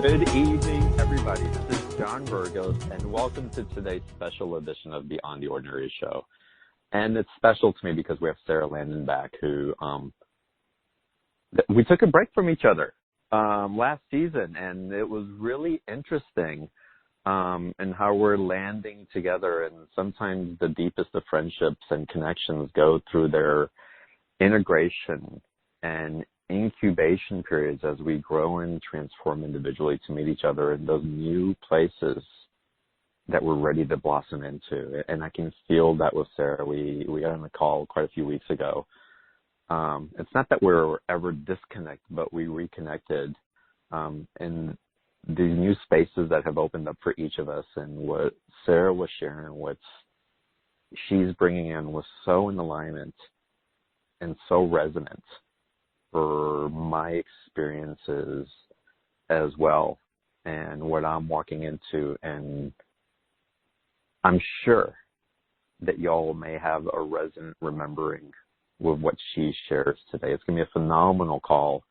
Good evening, everybody. This is John Burgos, and welcome to today's special edition of Beyond the Ordinary Show. And it's special to me because we have Sara Landon back, who we took a break from each other last season, and it was really interesting in how we're landing together. And sometimes the deepest of friendships and connections go through their integration and incubation periods as we grow and transform individually to meet each other in those new places that we're ready to blossom into. And I can feel that with Sara. We got on a call quite a few weeks ago. It's not that we're ever disconnected, but we reconnected in these new spaces that have opened up for each of us. And what Sara was sharing, what she's bringing in was so in alignment and so resonant for my experiences as well and what I'm walking into. And I'm sure that y'all may have a resonant remembering with what she shares today. It's going to be a phenomenal call,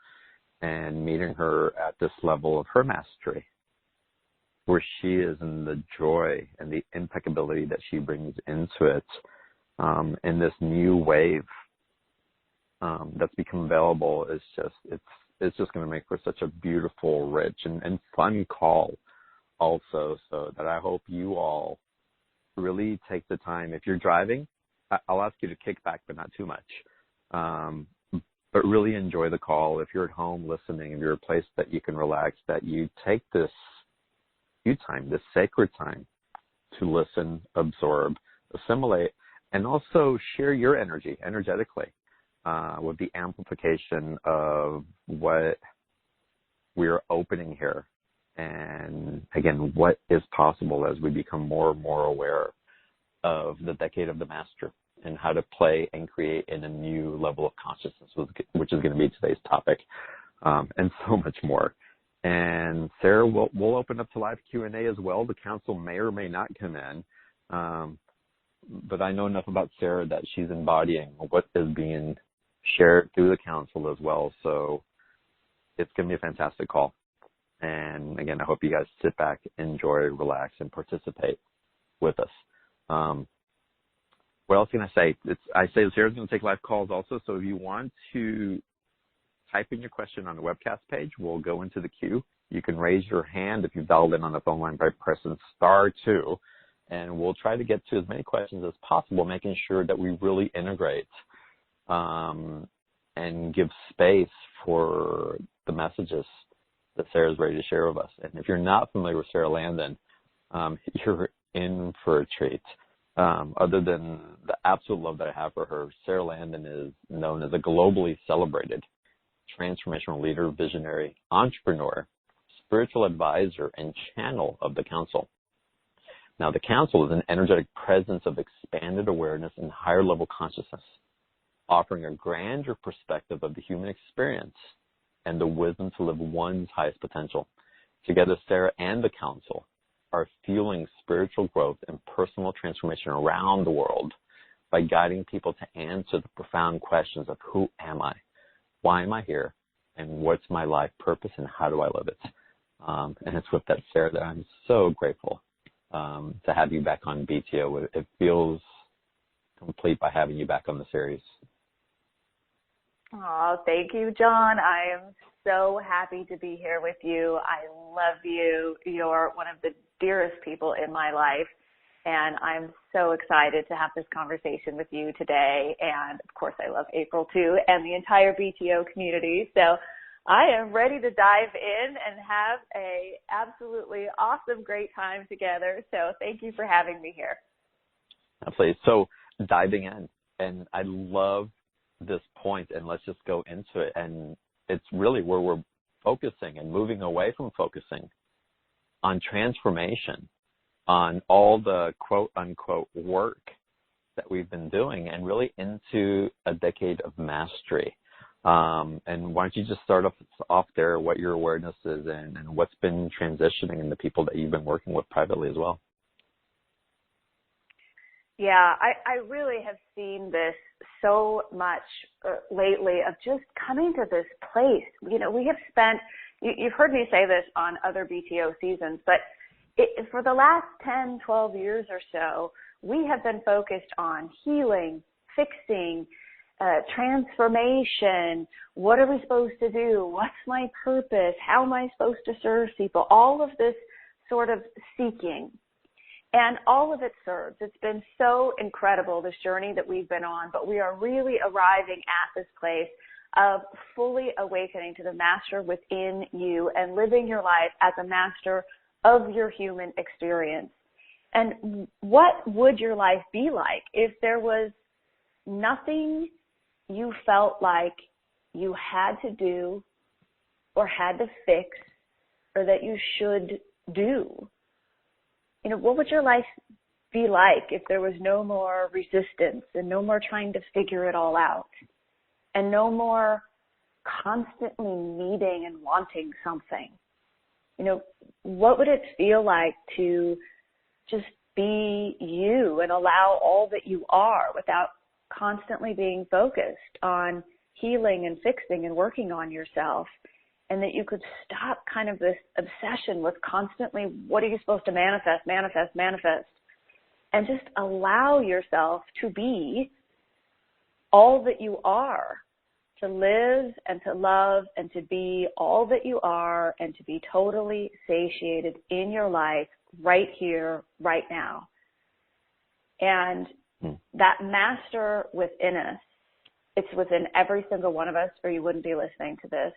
and meeting her at this level of her mastery, where she is in the joy and the impeccability that she brings into it in this new wave that's become available, is it's just going to make for such a beautiful, rich, and fun call also. So that I hope you all really take the time. If you're driving, I'll ask you to kick back, but not too much. But really enjoy the call. If you're at home listening, if you're a place that you can relax, that you take this time, this sacred time, to listen, absorb, assimilate, and also share your energy energetically. With the amplification of what we're opening here. And again, what is possible as we become more and more aware of the decade of the master and how to play and create in a new level of consciousness, which is going to be today's topic, and so much more. And Sara, we'll open up to live Q&A as well. The council may or may not come in. But I know enough about Sara that she's embodying what is being shared through the council as well. So it's going to be a fantastic call. And again, I hope you guys sit back, enjoy, relax, and participate with us. What else can I say? I say Sara's going to take live calls also. So if you want to type in your question on the webcast page, we'll go into the queue. You can raise your hand if you've dialed in on the phone line by pressing *2. And we'll try to get to as many questions as possible, making sure that we really integrate and give space for the messages that Sara's ready to share with us. And if you're not familiar with Sara Landon, you're in for a treat. Other than the absolute love that I have for her, Sara Landon is known as a globally celebrated transformational leader, visionary, entrepreneur, spiritual advisor, and channel of the council. Now, the council is an energetic presence of expanded awareness and higher level consciousness, offering a grander perspective of the human experience and the wisdom to live one's highest potential. Together, Sara and the council are fueling spiritual growth and personal transformation around the world by guiding people to answer the profound questions of who am I, why am I here, and what's my life purpose, and how do I live it? And it's with that, Sara, that I'm so grateful to have you back on BTO. It feels complete by having you back on the series. Oh, thank you, John. I am so happy to be here with you. I love you. You're one of the dearest people in my life, and I'm so excited to have this conversation with you today. And, of course, I love April, too, and the entire BTO community. So I am ready to dive in and have a absolutely awesome, great time together. So thank you for having me here. Absolutely. So diving in, and I love this point, and let's just go into it. And it's really where we're focusing and moving away from focusing on transformation, on all the quote unquote work that we've been doing, and really into a decade of mastery. And why don't you just start off there, what your awareness is and what's been transitioning in the people that you've been working with privately as well? Yeah, I really have seen this so much lately of just coming to this place. You know, we have spent you've heard me say this on other BTO seasons, but for the last 10, 12 years or so, we have been focused on healing, fixing, transformation. What are we supposed to do? What's my purpose? How am I supposed to serve people? All of this sort of seeking. And all of it serves. It's been so incredible, this journey that we've been on, but we are really arriving at this place of fully awakening to the master within you and living your life as a master of your human experience. And what would your life be like if there was nothing you felt like you had to do or had to fix or that you should do? You know, what would your life be like if there was no more resistance and no more trying to figure it all out and no more constantly needing and wanting something? You know, what would it feel like to just be you and allow all that you are without constantly being focused on healing and fixing and working on yourself, and that you could stop kind of this obsession with constantly, what are you supposed to manifest, and just allow yourself to be all that you are, to live and to love and to be all that you are and to be totally satiated in your life right here, right now. And that master within us, it's within every single one of us, or you wouldn't be listening to this.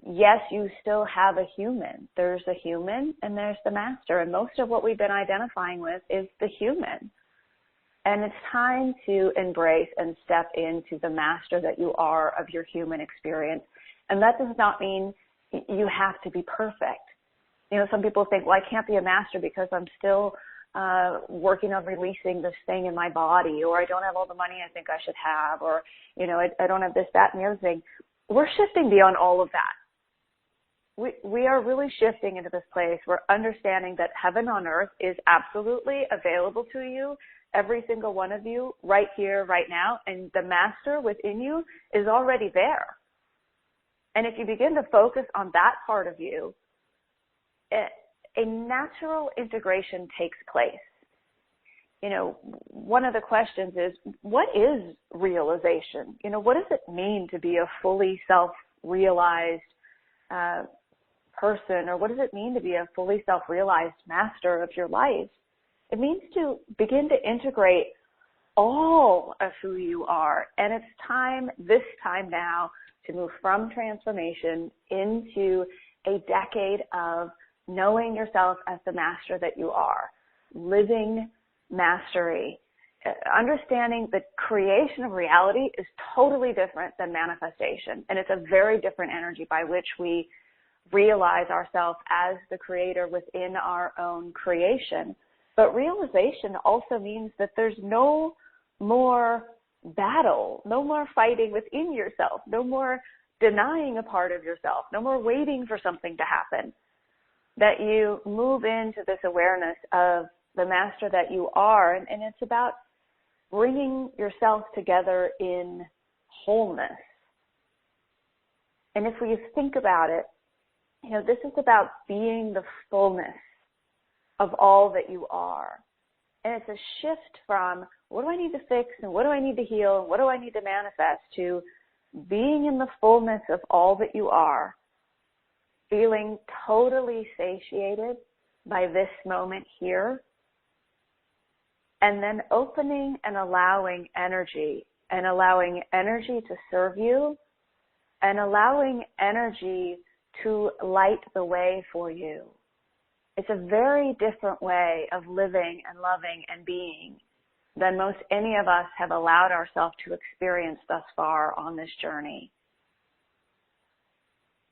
Yes, you still have a human. There's a human and there's the master. And most of what we've been identifying with is the human. And it's time to embrace and step into the master that you are of your human experience. And that does not mean you have to be perfect. You know, some people think, well, I can't be a master because I'm still working on releasing this thing in my body, or I don't have all the money I think I should have, or, you know, I don't have this, that, and the other thing. We're shifting beyond all of that. We are really shifting into this place where understanding that heaven on earth is absolutely available to you, every single one of you, right here, right now, and the master within you is already there. And if you begin to focus on that part of you, a natural integration takes place. You know, one of the questions is, what is realization? You know, what does it mean to be a fully self-realized person, or what does it mean to be a fully self-realized master of your life? It means to begin to integrate all of who you are. And it's time, this time now, to move from transformation into a decade of knowing yourself as the master that you are, living mastery, understanding that creation of reality is totally different than manifestation. And it's a very different energy by which we realize ourselves as the creator within our own creation. But realization also means that there's no more battle, no more fighting within yourself, no more denying a part of yourself, no more waiting for something to happen. That you move into this awareness of the master that you are, and it's about bringing yourself together in wholeness. And if we think about it, you know, this is about being the fullness of all that you are. And it's a shift from what do I need to fix and what do I need to heal and what do I need to manifest to being in the fullness of all that you are, feeling totally satiated by this moment here, and then opening and allowing energy to serve you, and allowing energy to light the way for you. It's a very different way of living and loving and being than most any of us have allowed ourselves to experience thus far on this journey.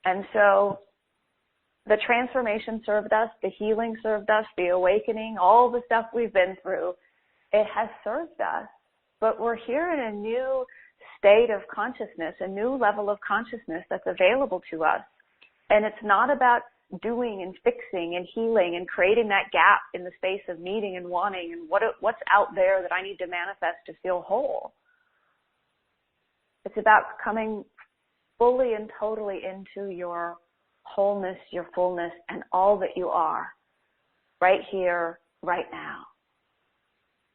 And so the transformation served us, the healing served us, the awakening, all the stuff we've been through, it has served us. But we're here in a new state of consciousness, a new level of consciousness that's available to us. And it's not about doing and fixing and healing and creating that gap in the space of needing and wanting and what's out there that I need to manifest to feel whole. It's about coming fully and totally into your wholeness, your fullness, and all that you are right here, right now.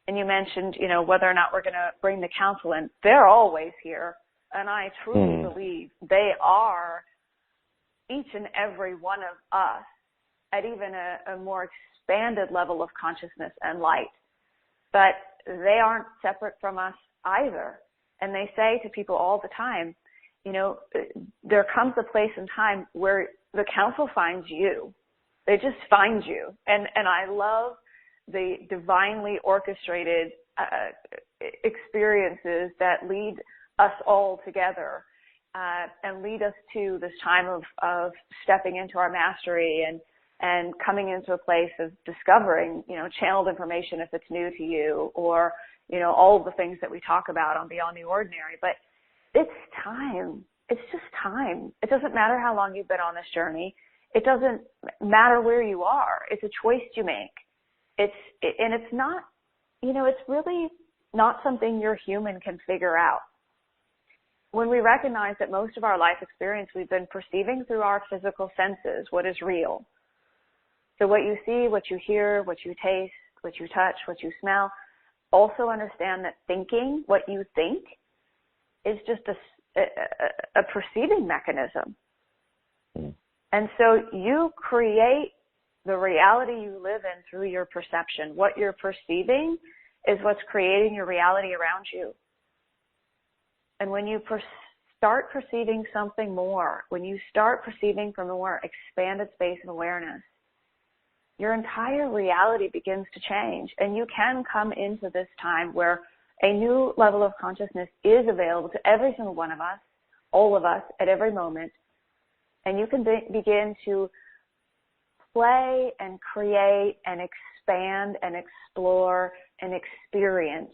And you mentioned, whether or not we're going to bring the council in. They're always here. And I truly believe they are, each and every one of us, at even a more expanded level of consciousness and light. But they aren't separate from us either. And they say to people all the time, there comes a place in time where the council finds you. They just find you. And I love the divinely orchestrated experiences that lead us all together and lead us to this time of stepping into our mastery and coming into a place of discovering, channeled information if it's new to you, or, all of the things that we talk about on Beyond the Ordinary. But it's time. It's just time. It doesn't matter how long you've been on this journey. It doesn't matter where you are. It's a choice you make. And it's not, it's really not something your human can figure out. When we recognize that most of our life experience we've been perceiving through our physical senses, what is real. So what you see, what you hear, what you taste, what you touch, what you smell, also understand that thinking what you think is just a perceiving mechanism. And so you create the reality you live in through your perception. What you're perceiving is what's creating your reality around you. And when you start perceiving something more, when you start perceiving from a more expanded space of awareness, your entire reality begins to change. And you can come into this time where a new level of consciousness is available to every single one of us, all of us, at every moment. And you can begin to play and create and expand and explore and experience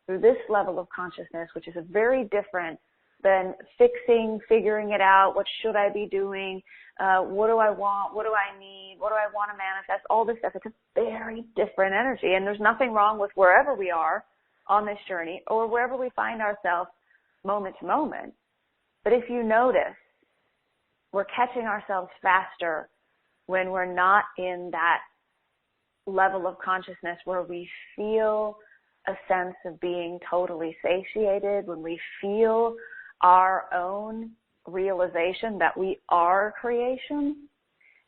through this level of consciousness, which is very different than fixing, figuring it out, what should I be doing, what do I want, what do I need, what do I want to manifest, all this stuff. It's a very different energy, and there's nothing wrong with wherever we are on this journey or wherever we find ourselves moment to moment. But if you notice, we're catching ourselves faster when we're not in that level of consciousness where we feel a sense of being totally satiated, when we feel our own realization that we are creation.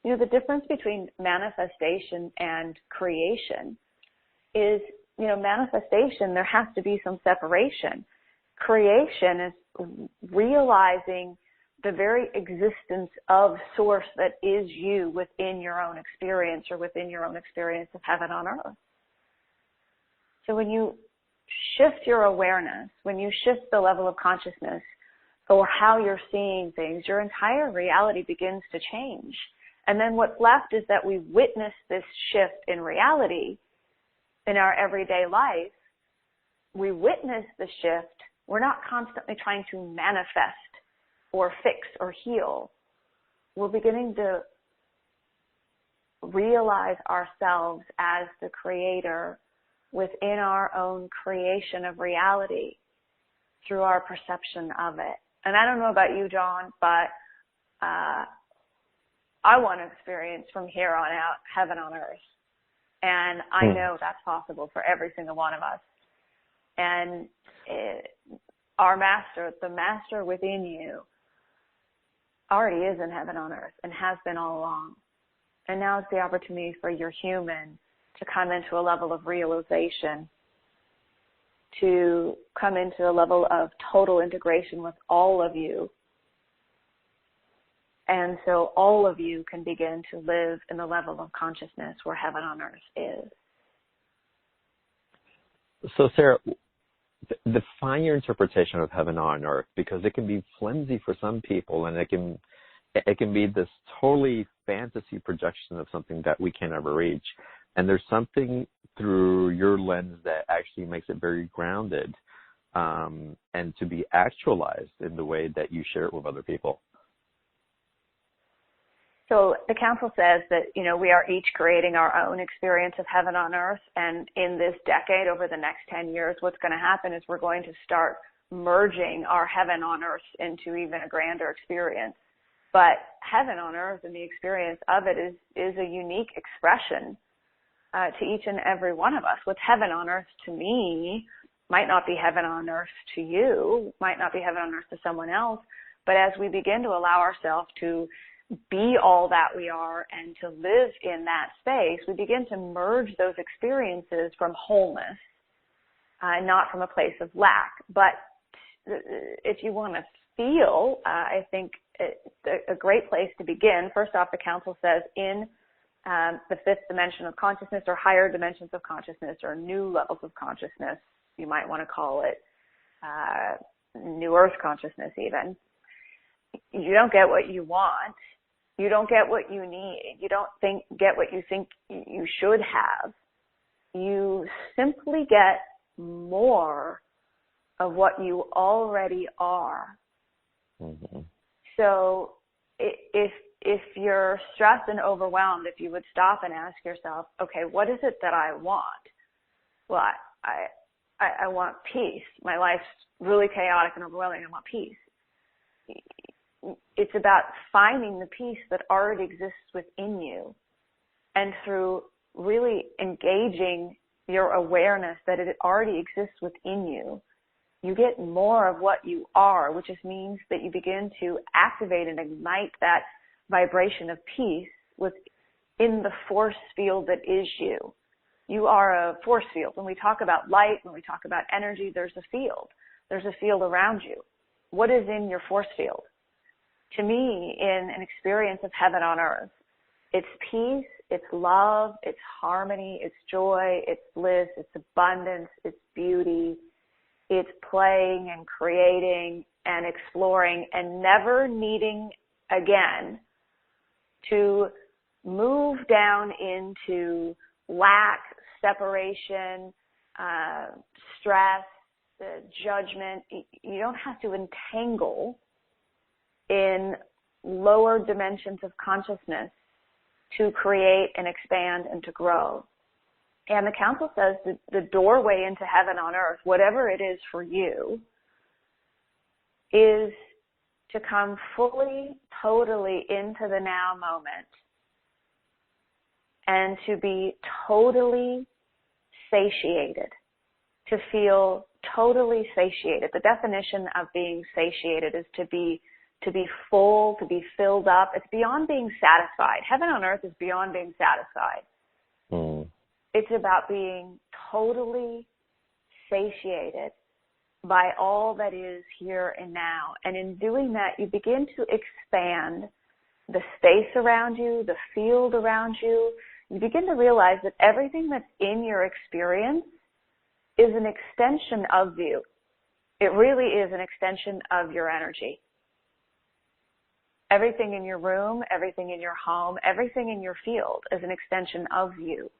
The difference between manifestation and creation is, manifestation, there has to be some separation. Creation is realizing the very existence of source that is you within your own experience or within your own experience of heaven on earth. So when you shift your awareness, when you shift the level of consciousness or how you're seeing things, your entire reality begins to change. And then what's left is that we witness this shift in reality in our everyday life. We witness the shift. We're not constantly trying to manifest or fix or heal. We're beginning to realize ourselves as the creator within our own creation of reality through our perception of it. And I don't know about you, John, but I want to experience from here on out heaven on earth. And I know that's possible for every single one of us. And our master, the master within you, already is in heaven on earth and has been all along. And now is the opportunity for your human to come into a level of realization, to come into a level of total integration with all of you. And so all of you can begin to live in the level of consciousness where heaven on earth is. So, Sarah, define your interpretation of heaven on earth, because it can be flimsy for some people, and it can be this totally fantasy projection of something that we can never reach. And there's something through your lens that actually makes it very grounded, and to be actualized in the way that you share it with other people. So the council says that, we are each creating our own experience of heaven on earth. And in this decade, over the next 10 years, what's going to happen is we're going to start merging our heaven on earth into even a grander experience. But heaven on earth and the experience of it is a unique expression to each and every one of us. What's heaven on earth to me might not be heaven on earth to you, might not be heaven on earth to someone else. But as we begin to allow ourselves to be all that we are and to live in that space, we begin to merge those experiences from wholeness, not from a place of lack. But if you want to feel, I think a great place to begin, first off, the council says in the fifth dimension of consciousness or higher dimensions of consciousness or new levels of consciousness, you might want to call it new earth consciousness even, you don't get what you want. You don't get what you need. You don't get what you think you should have. You simply get more of what you already are. Mm-hmm. So if you're stressed and overwhelmed, if you would stop and ask yourself, okay, what is it that I want? Well, I want peace. My life's really chaotic and overwhelming. I want peace. It's about finding the peace that already exists within you. And through really engaging your awareness that it already exists within you, you get more of what you are, which just means that you begin to activate and ignite that vibration of peace within the force field that is you. You are a force field. When we talk about light, when we talk about energy, there's a field. There's a field around you. What is in your force field? To me, in an experience of heaven on earth, it's peace, it's love, it's harmony, it's joy, it's bliss, it's abundance, it's beauty, it's playing and creating and exploring and never needing again to move down into lack, separation, stress, judgment. You don't have to entangle in lower dimensions of consciousness to create and expand and to grow. And the council says that the doorway into heaven on earth, whatever it is for you, is to come fully, totally into the now moment and to be totally satiated, to feel totally satiated. The definition of being satiated is to be full, to be filled up. It's beyond being satisfied. Heaven on earth is beyond being satisfied. Mm. It's about being totally satiated by all that is here and now. And in doing that, you begin to expand the space around you, the field around you. You begin to realize that everything that's in your experience is an extension of you. It really is an extension of your energy. Everything in your room, everything in your home, everything in your field is an extension of you.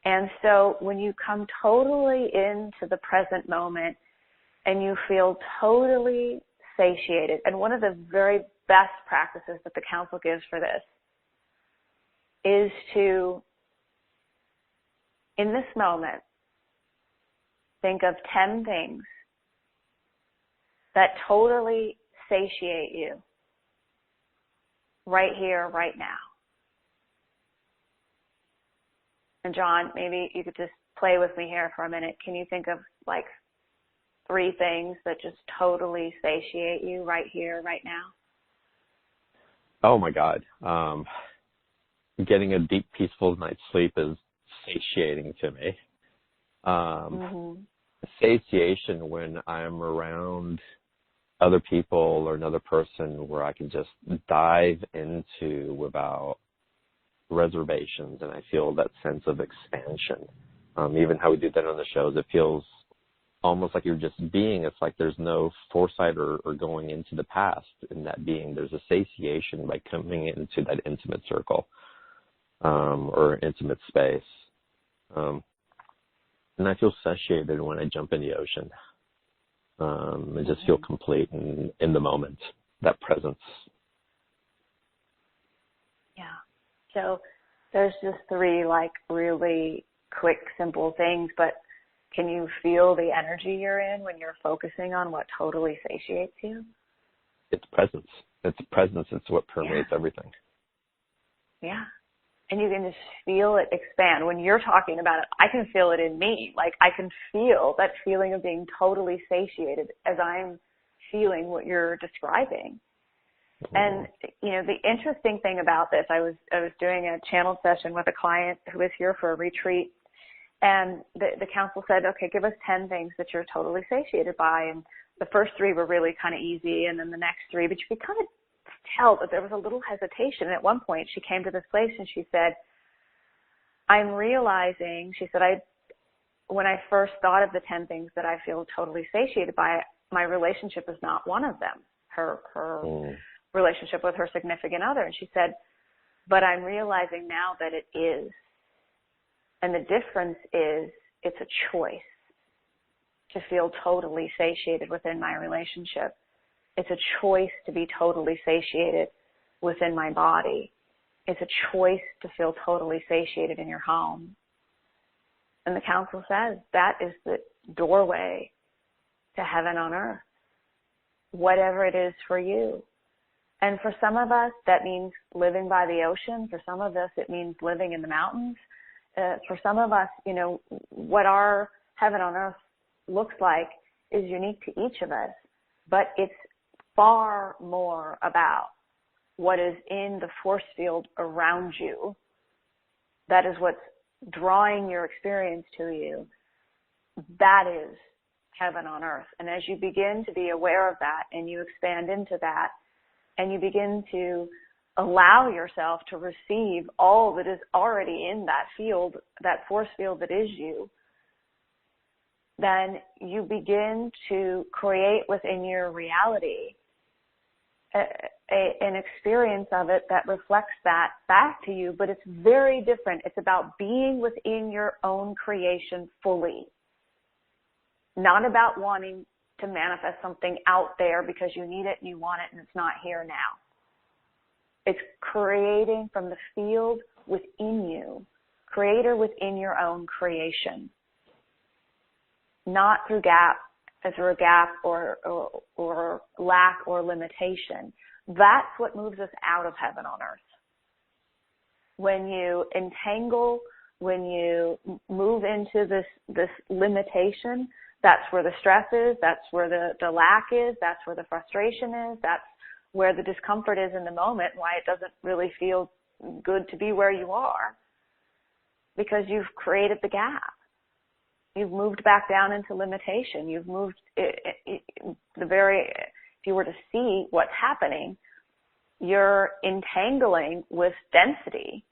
And so when you come totally into the present moment and you feel totally satiated, and one of the very best practices that the council gives for this is to, in this moment, think of 10 things that totally satiate you right here, right now. And John, maybe you could just play with me here for a minute. Can you think of like 3 things that just totally satiate you right here, right now? Oh my God. Getting a deep, peaceful night's sleep is satiating to me. Satiation when I'm around other people or another person where I can just dive into without reservations, and I feel that sense of expansion. Even how we do that on the shows, it feels almost like you're just being. It's like there's no foresight or going into the past in that being. There's a satiation by coming into that intimate circle or intimate space. And I feel satiated when I jump in the ocean. I just feel complete and in the moment, that presence. Yeah. So there's just 3 like really quick, simple things, but can you feel the energy you're in when you're focusing on what totally satiates you? It's presence. It's presence. It's what permeates everything. Yeah. And you can just feel it expand. When you're talking about it, I can feel it in me. Like, I can feel that feeling of being totally satiated as I'm feeling what you're describing. And, you know, the interesting thing about this, I was doing a channel session with a client who was here for a retreat, and the counsel said, okay, give us 10 things that you're totally satiated by. And the first 3 were really kind of easy, and then the next 3, but you could kind of tell that there was a little hesitation. And at one point she came to this place and she said, I'm realizing, she said, when I first thought of the 10 things that I feel totally satiated by, my relationship is not one of them. Her relationship with her significant other. And she said, but I'm realizing now that it is. And the difference is it's a choice to feel totally satiated within my relationship. It's a choice to be totally satiated within my body. It's a choice to feel totally satiated in your home. And the counsel says that is the doorway to heaven on earth, whatever it is for you. And for some of us, that means living by the ocean. For some of us, it means living in the mountains. For some of us, you know, what our heaven on earth looks like is unique to each of us, but it's far more about what is in the force field around you. That is what's drawing your experience to you. That is heaven on earth. And as you begin to be aware of that and you expand into that and you begin to allow yourself to receive all that is already in that field, that force field that is you, then you begin to create within your reality an experience of it that reflects that back to you, but it's very different. It's about being within your own creation fully, not about wanting to manifest something out there because you need it and you want it and it's not here now. It's creating from the field within you, creator within your own creation, not through a gap or lack or limitation. That's what moves us out of heaven on earth. When you entangle, when you move into this limitation, that's where the stress is, that's where the lack is, that's where the frustration is, that's where the discomfort is in the moment, why it doesn't really feel good to be where you are, because you've created the gap. You've moved back down into limitation. You've moved if you were to see what's happening, you're entangling with density,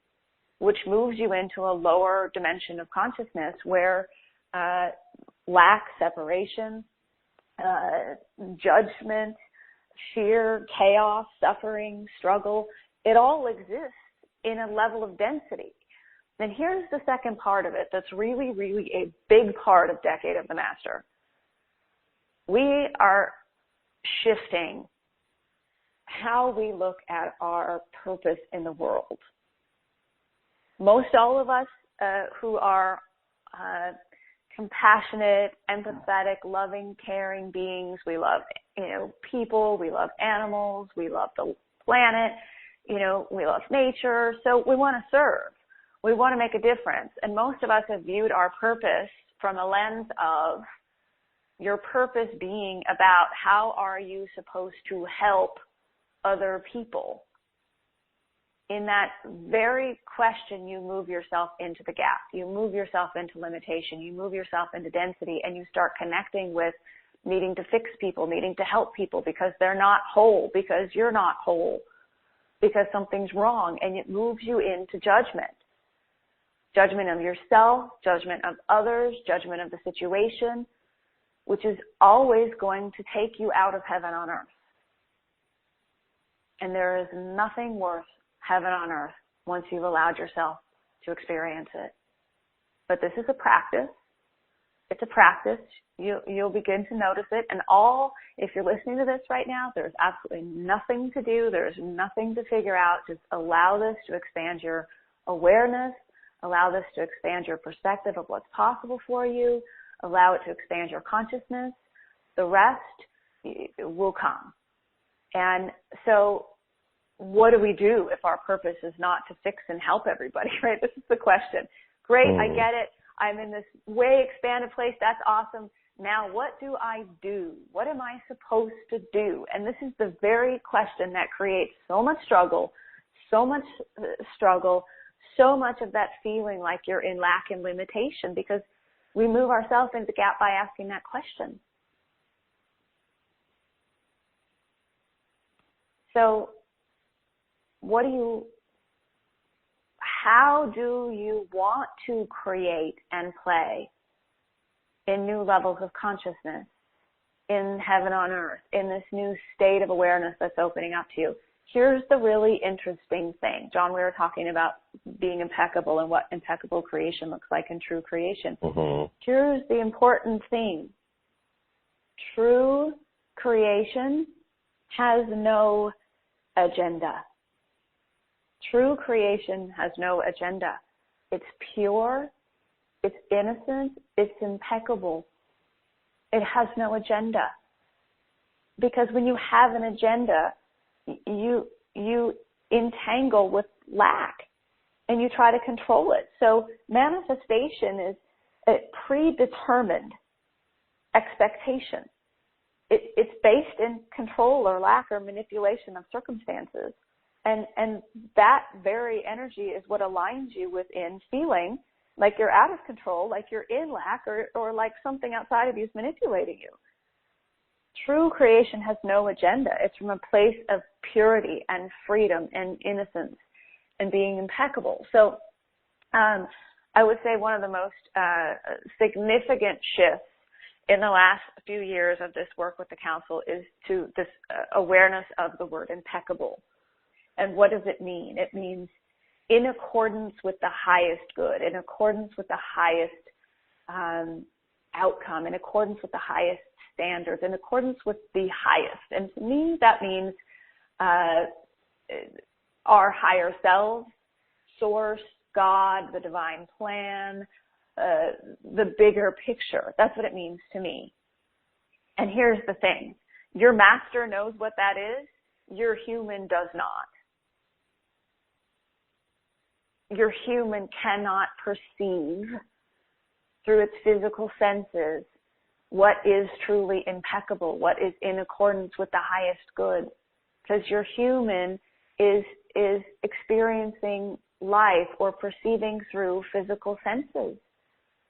which moves you into a lower dimension of consciousness where lack, separation, judgment, fear, chaos, suffering, struggle, it all exists in a level of density. And here's the second part of it that's really, really a big part of Decade of the Master. We are shifting how we look at our purpose in the world. Most all of us who are compassionate, empathetic, loving, caring beings, we love, people, we love animals, we love the planet, we love nature, so we want to serve. We want to make a difference. And most of us have viewed our purpose from a lens of your purpose being about how are you supposed to help other people. In that very question, you move yourself into the gap. You move yourself into limitation. You move yourself into density, and you start connecting with needing to fix people, needing to help people because they're not whole, because you're not whole, because something's wrong, and it moves you into judgment. Judgment of yourself, judgment of others, judgment of the situation, which is always going to take you out of heaven on earth. And there is nothing worth heaven on earth once you've allowed yourself to experience it. But this is a practice. It's a practice. You'll begin to notice it. And if you're listening to this right now, there's absolutely nothing to do. There's nothing to figure out. Just allow this to expand your awareness. Allow this to expand your perspective of what's possible for you. Allow it to expand your consciousness. The rest will come. And so what do we do if our purpose is not to fix and help everybody, right? This is the question. Great, I get it. I'm in this way expanded place. That's awesome. Now, what do I do? What am I supposed to do? And this is the very question that creates so much struggle, so much of that feeling like you're in lack and limitation, because we move ourselves into the gap by asking that question. So, how do you want to create and play in new levels of consciousness, in heaven on earth, in this new state of awareness that's opening up to you? Here's the really interesting thing. John, we were talking about being impeccable and what impeccable creation looks like in true creation. Here's the important thing. True creation has no agenda. True creation has no agenda. It's pure, it's innocent, it's impeccable. It has no agenda. Because when you have an agenda, you entangle with lack and you try to control it. So manifestation is a predetermined expectation. It's based in control or lack or manipulation of circumstances. And that very energy is what aligns you within feeling like you're out of control, like you're in lack, or like something outside of you is manipulating you. True creation has no agenda. It's from a place of purity and freedom and innocence and being impeccable. So I would say one of the most significant shifts in the last few years of this work with the council is to this awareness of the word impeccable. And what does it mean? It means in accordance with the highest good, in accordance with the highest outcome, in accordance with the highest standards, in accordance with the highest. And to me, that means our higher selves, source, God, the divine plan, the bigger picture. That's what it means to me. And here's the thing. Your master knows what that is. Your human does not. Your human cannot perceive through its physical senses what is truly impeccable, what is in accordance with the highest good. Because your human is experiencing life or perceiving through physical senses.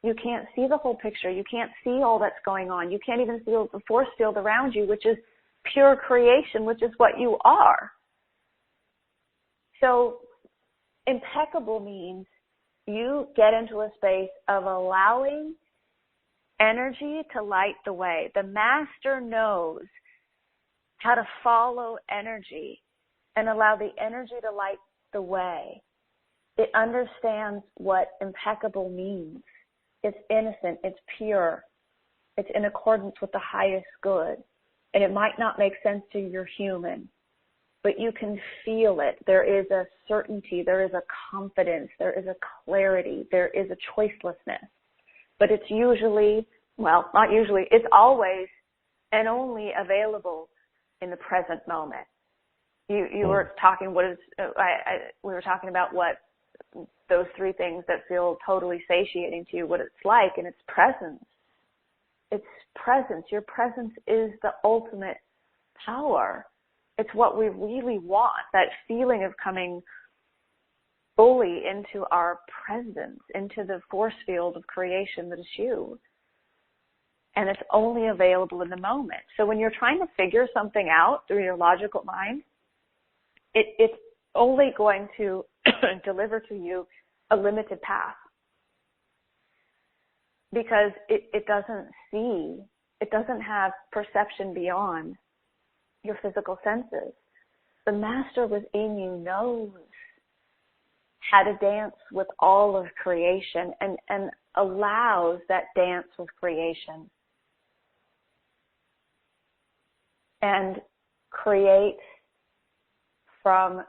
You can't see the whole picture. You can't see all that's going on. You can't even feel the force field around you, which is pure creation, which is what you are. So impeccable means you get into a space of allowing energy to light the way. The master knows how to follow energy and allow the energy to light the way. It understands what impeccable means. It's innocent, it's pure, it's in accordance with the highest good. And it might not make sense to your human, but you can feel it. There is a certainty, there is a confidence, there is a clarity, there is a choicelessness. But it's usually, well, not usually, it's always and only available in the present moment. You were talking, we were talking about what those three things that feel totally satiating to you, what it's like, and it's presence. It's presence. Your presence is the ultimate power. It's what we really want, that feeling of coming fully into our presence, into the force field of creation that is you. And it's only available in the moment. So when you're trying to figure something out through your logical mind, it's only going to deliver to you a limited path, because it doesn't see, it doesn't have perception beyond your physical senses. The master within you knows how to dance with all of creation and allows that dance with creation and creates from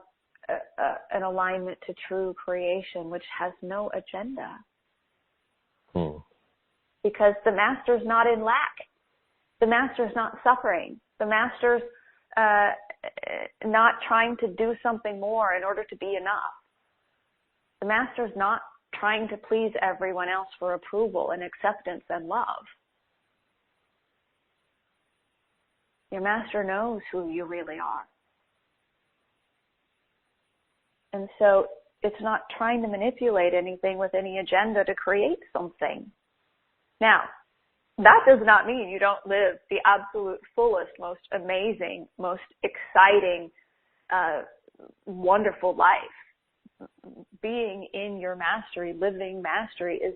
an alignment to true creation, which has no agenda. Because the master's not in lack. The master's not suffering. The master's not trying to do something more in order to be enough. The master is not trying to please everyone else for approval and acceptance and love. Your master knows who you really are. And so it's not trying to manipulate anything with any agenda to create something. Now, that does not mean you don't live the absolute fullest, most amazing, most exciting, wonderful life. Being in your mastery, living mastery is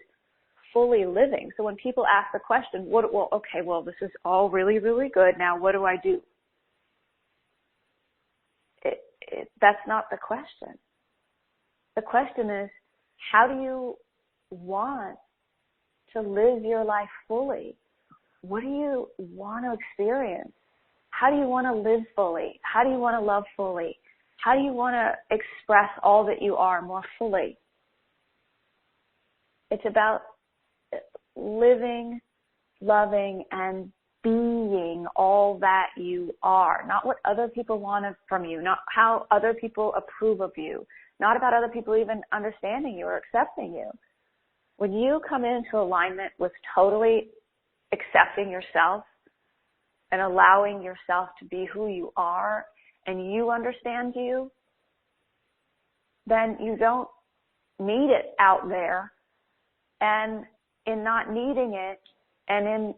fully living. So when people ask the question, this is all really, really good. Now what do I do? That's not the question. The question is, how do you want to live your life fully? What do you want to experience? How do you want to live fully? How do you want to love fully? How do you want to express all that you are more fully? It's about living, loving, and being all that you are. Not what other people want from you, not how other people approve of you, not about other people even understanding you or accepting you. When you come into alignment with totally accepting yourself and allowing yourself to be who you are, and you understand you, then you don't need it out there. And in not needing it and in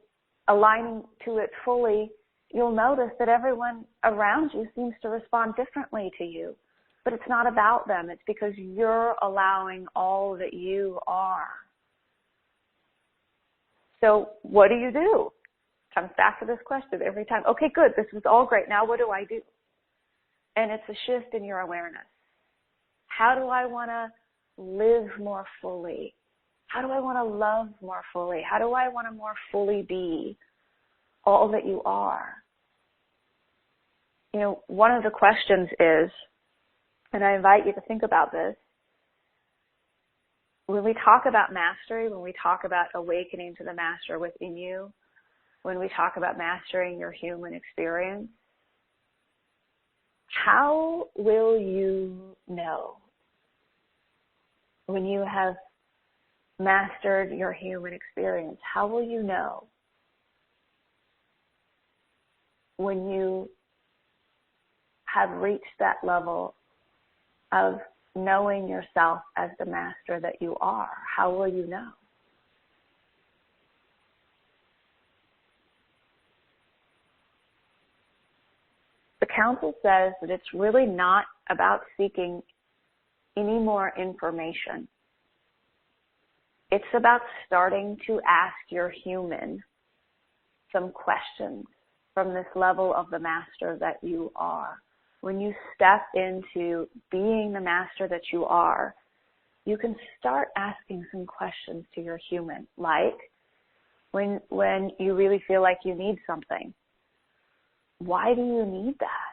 aligning to it fully, you'll notice that everyone around you seems to respond differently to you. But it's not about them. It's because you're allowing all that you are. So what do? Comes back to this question every time. Okay, good. This is all great. Now what do I do? And it's a shift in your awareness. How do I want to live more fully? How do I want to love more fully? How do I want to more fully be all that you are? You know, one of the questions is, and I invite you to think about this, when we talk about mastery, when we talk about awakening to the master within you, when we talk about mastering your human experience, how will you know when you have mastered your human experience? How will you know when you have reached that level of knowing yourself as the master that you are? How will you know? The council says that it's really not about seeking any more information. It's about starting to ask your human some questions from this level of the master that you are. When you step into being the master that you are, you can start asking some questions to your human, like when you really feel like you need something. Why do you need that?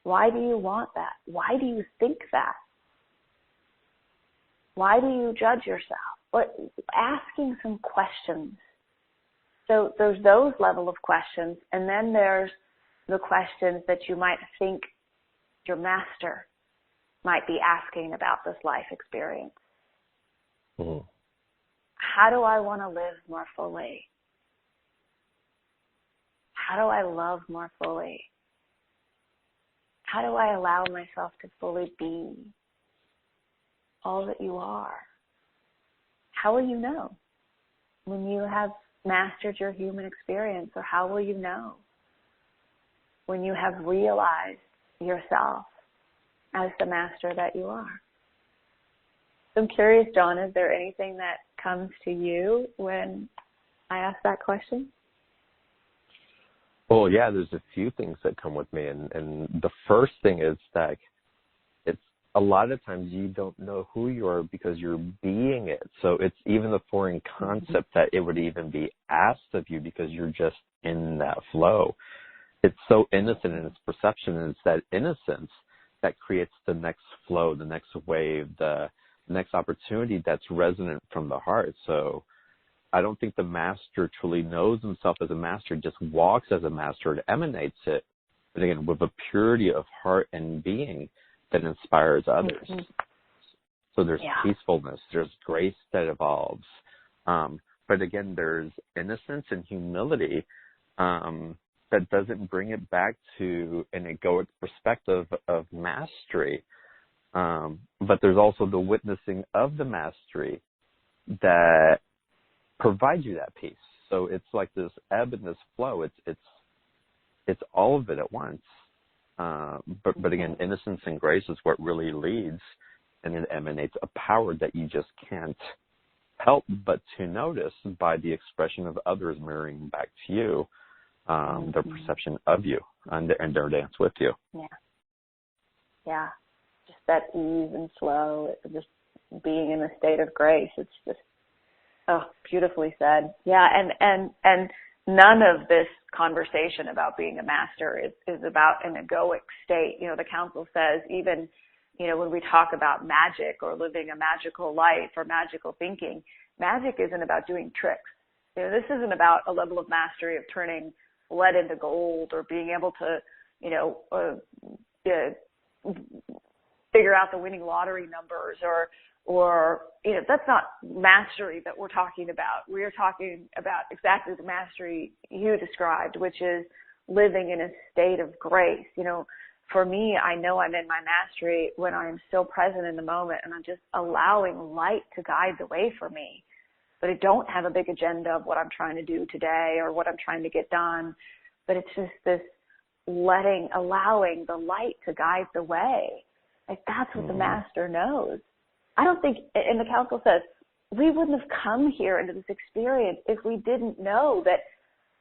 Why do you want that? Why do you think that? Why do you judge yourself? Asking some questions. So there's those level of questions, and then there's the questions that you might think your master might be asking about this life experience. Mm-hmm. How do I want to live more fully? How do I love more fully? How do I allow myself to fully be all that you are? How will you know when you have mastered your human experience? Or how will you know when you have realized yourself as the master that you are? So I'm curious, John, is there anything that comes to you when I ask that question? Well, yeah, there's a few things that come with me. And the first thing is that it's a lot of times you don't know who you are because you're being it. So it's even a foreign concept that it would even be asked of you because you're just in that flow. It's so innocent in its perception, and it's that innocence that creates the next flow, the next wave, the next opportunity that's resonant from the heart. So I don't think the master truly knows himself as a master, just walks as a master, it emanates it. but again, with a purity of heart and being that inspires others. Mm-hmm. So there's peacefulness, there's grace that evolves. But again, there's innocence and humility that doesn't bring it back to an egoic perspective of mastery. But there's also the witnessing of the mastery that provides you that peace. So it's like this ebb and this flow. It's all of it at once. But again, innocence and grace is what really leads, and it emanates a power that you just can't help but to notice by the expression of others mirroring back to you their perception of you and their dance with you. Yeah. Just that ease and flow, just being in a state of grace. It's just, beautifully said. Yeah, and none of this conversation about being a master is about an egoic state. You know, the council says even, you know, when we talk about magic or living a magical life or magical thinking, magic isn't about doing tricks. You know, this isn't about a level of mastery of turning lead into gold or being able to, you know, figure out the winning lottery numbers or, you know, that's not mastery that we're talking about. We are talking about exactly the mastery you described, which is living in a state of grace. You know, for me, I know I'm in my mastery when I'm still present in the moment and I'm just allowing light to guide the way for me. But I don't have a big agenda of what I'm trying to do today or what I'm trying to get done. But it's just this allowing the light to guide the way. Like that's what the master knows. I don't think, and the council says, we wouldn't have come here into this experience if we didn't know that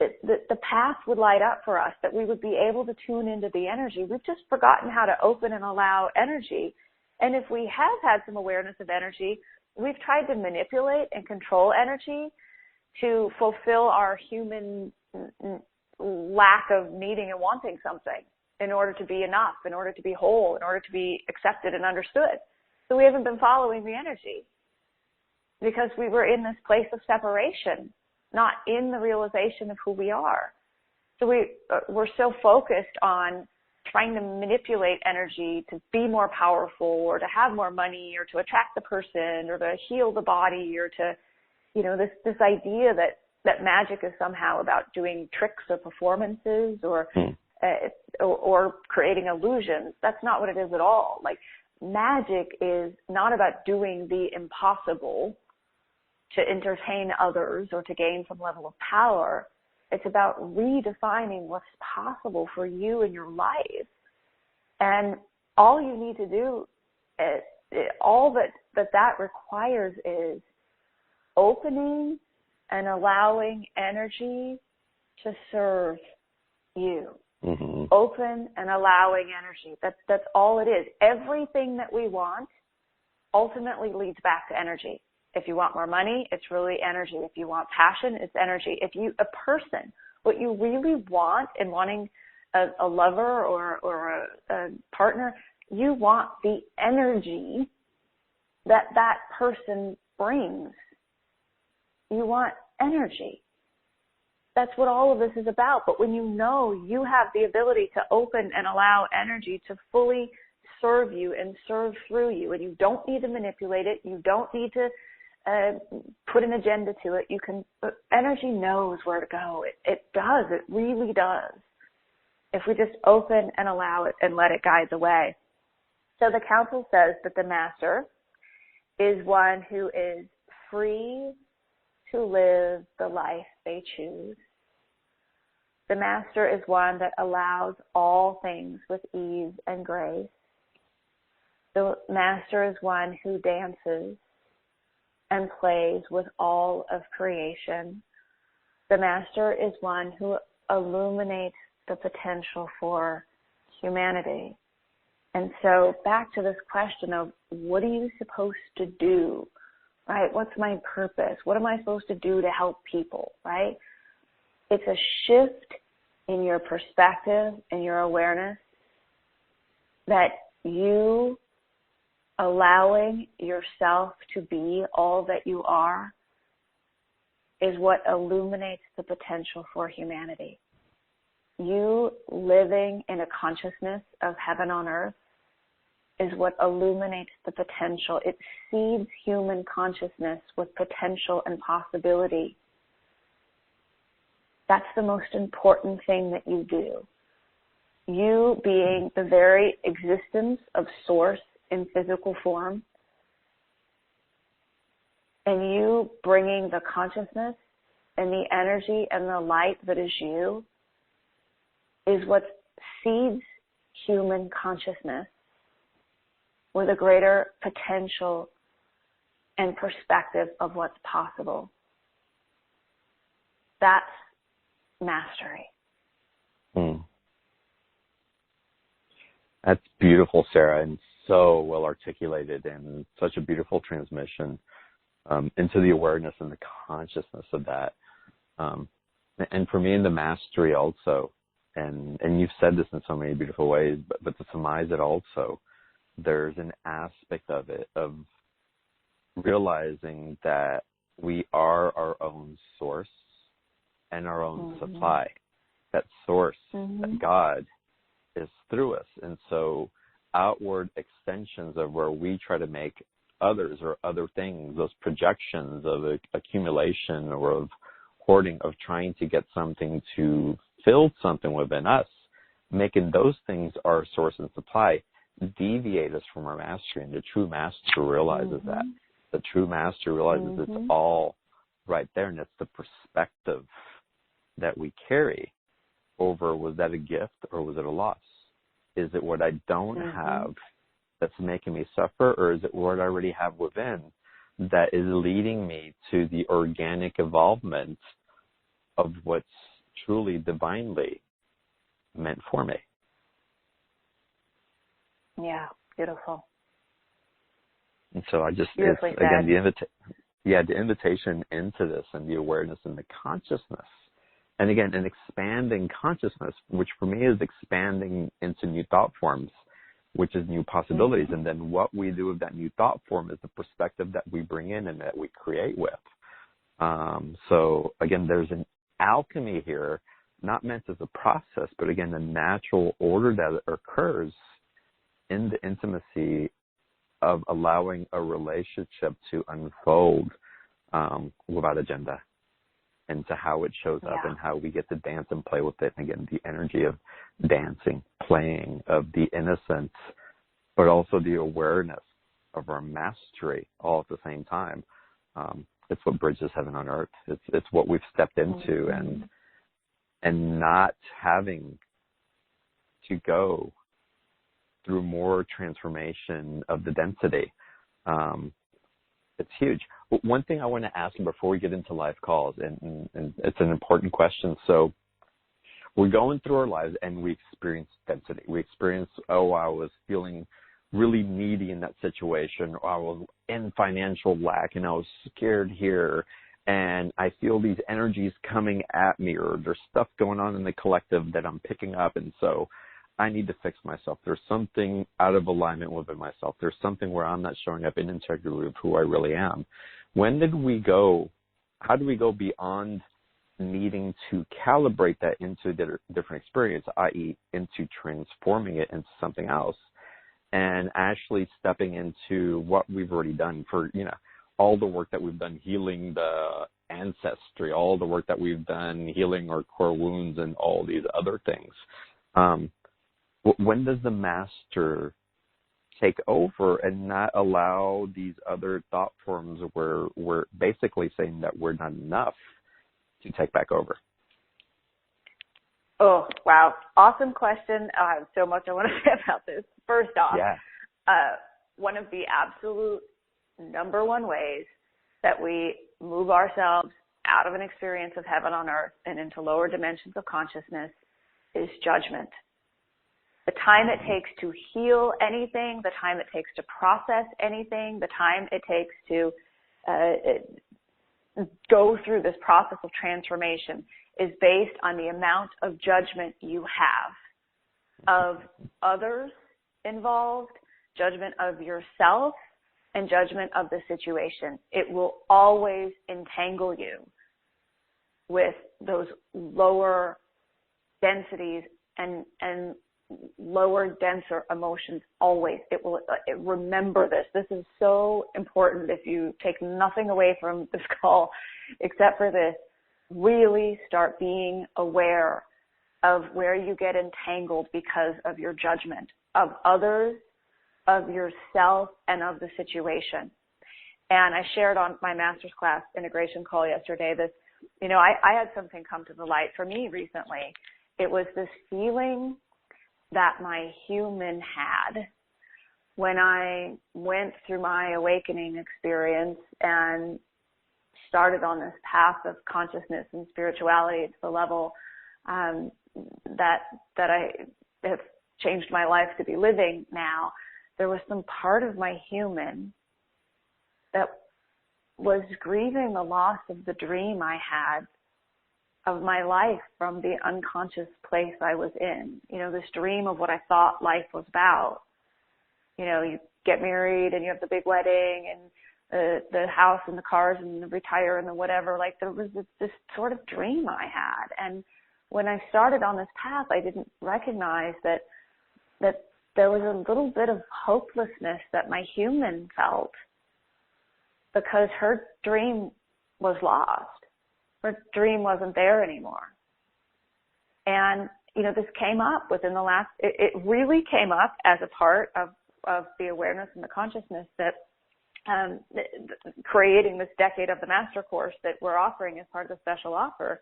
the path would light up for us, that we would be able to tune into the energy. We've just forgotten how to open and allow energy. And if we have had some awareness of energy, we've tried to manipulate and control energy to fulfill our human lack of needing and wanting something in order to be enough, in order to be whole, in order to be accepted and understood. So we haven't been following the energy because we were in this place of separation, not in the realization of who we are. So we're so focused on trying to manipulate energy to be more powerful or to have more money or to attract the person or to heal the body or to, you know, this idea that magic is somehow about doing tricks or performances or creating illusions. That's not what it is at all. Like magic is not about doing the impossible to entertain others or to gain some level of power. It's about redefining what's possible for you in your life. And all you need to do, all that requires is opening and allowing energy to serve you. Mm-hmm. Open and allowing energy. That's all it is. Everything that we want ultimately leads back to energy. If you want more money, it's really energy. If you want passion, it's energy. If you, a person, what you really want in wanting a lover or a partner, you want the energy that person brings. You want energy. That's what all of this is about. But when you know you have the ability to open and allow energy to fully serve you and serve through you, and you don't need to manipulate it, you don't need to put an agenda to it. Energy knows where to go. It does. It really does. If we just open and allow it and let it guide the way. So the council says that the master is one who is free to live the life they choose. The master is one that allows all things with ease and grace. The master is one who dances and plays with all of creation. The master is one who illuminates the potential for humanity. And so back to this question of what are you supposed to do, right? What's my purpose? What am I supposed to do to help people, right? It's a shift in your perspective and your awareness that you allowing yourself to be all that you are is what illuminates the potential for humanity. you living in a consciousness of heaven on earth is what illuminates the potential. It seeds human consciousness with potential and possibility. That's the most important thing that you do. You being the very existence of source in physical form, and you bringing the consciousness and the energy and the light that is you, is what seeds human consciousness with a greater potential and perspective of what's possible. That's mastery. That's beautiful, Sarah, and so well articulated, and such a beautiful transmission into the awareness and the consciousness of that. And for me, in the mastery also, and you've said this in so many beautiful ways, but to surmise it also, there's an aspect of it, of realizing that we are our own source and our own supply. That source, that God, is through us. And so outward extensions of where we try to make others or other things, those projections of accumulation or of hoarding, of trying to get something to fill something within us, making those things our source and supply, deviate us from our mastery. And the true master realizes that. The true master realizes it's all right there, and it's the perspective that we carry over, was that a gift or was it a loss? Is it what I don't have that's making me suffer, or is it what I already have within that is leading me to the organic evolvement of what's truly divinely meant for me? Yeah, beautiful. And so I just, it's, again, the invitation into this and the awareness and the consciousness. And again, an expanding consciousness, which for me is expanding into new thought forms, which is new possibilities. And then what we do with that new thought form is the perspective that we bring in and that we create with. So again, there's an alchemy here, not meant as a process, but again, a natural order that occurs in the intimacy of allowing a relationship to unfold without agenda, and to how it shows up and how we get to dance and play with it. And again, the energy of dancing, playing, of the innocence, but also the awareness of our mastery all at the same time. It's what bridges heaven on earth. It's what we've stepped into, and not having to go through more transformation of the density. It's huge. But one thing I want to ask you before we get into live calls, and it's an important question. So we're going through our lives and we experience density. We experience, I was feeling really needy in that situation, or I was in financial lack and I was scared here, and I feel these energies coming at me, or there's stuff going on in the collective that I'm picking up, and so I need to fix myself. There's something out of alignment within myself. There's something where I'm not showing up in integrity with who I really am. How do we go beyond needing to calibrate that into a different experience, i.e. into transforming it into something else, and actually stepping into what we've already done for, all the work that we've done healing the ancestry, all the work that we've done healing our core wounds and all these other things. When does the master take over and not allow these other thought forms where we're basically saying that we're not enough to take back over? Oh, wow. Awesome question. I have so much I want to say about this. First off, one of the absolute number one ways that we move ourselves out of an experience of heaven on earth and into lower dimensions of consciousness is judgment. The time it takes to heal anything, the time it takes to process anything, the time it takes to go through this process of transformation is based on the amount of judgment you have of others involved, judgment of yourself, and judgment of the situation. It will always entangle you with those lower densities and lower, denser emotions always. Remember this. This is so important. If you take nothing away from this call except for this, really start being aware of where you get entangled because of your judgment of others, of yourself, and of the situation. And I shared on my master's class integration call yesterday this, I had something come to the light for me recently. It was this feeling that my human had when I went through my awakening experience and started on this path of consciousness and spirituality to the level that I have changed my life to be living now. There was some part of my human that was grieving the loss of the dream I had of my life from the unconscious place I was in. This dream of what I thought life was about. You get married and you have the big wedding and the house and the cars and the retire and the whatever. Like there was this sort of dream I had. And when I started on this path, I didn't recognize that there was a little bit of hopelessness that my human felt because her dream was lost. Her dream wasn't there anymore. And, this came up within the last, it really came up as a part of the awareness and the consciousness that creating this decade of the master course that we're offering as part of the special offer.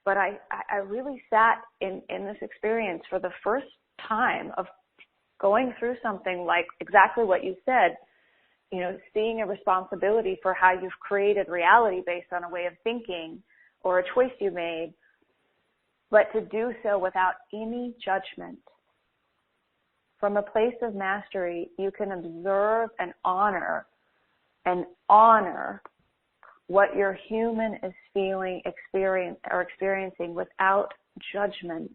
But I really sat in this experience for the first time of going through something like exactly what you said, seeing a responsibility for how you've created reality based on a way of thinking or a choice you made, but to do so without any judgment. From a place of mastery, you can observe and honor what your human is feeling, experiencing without judgment,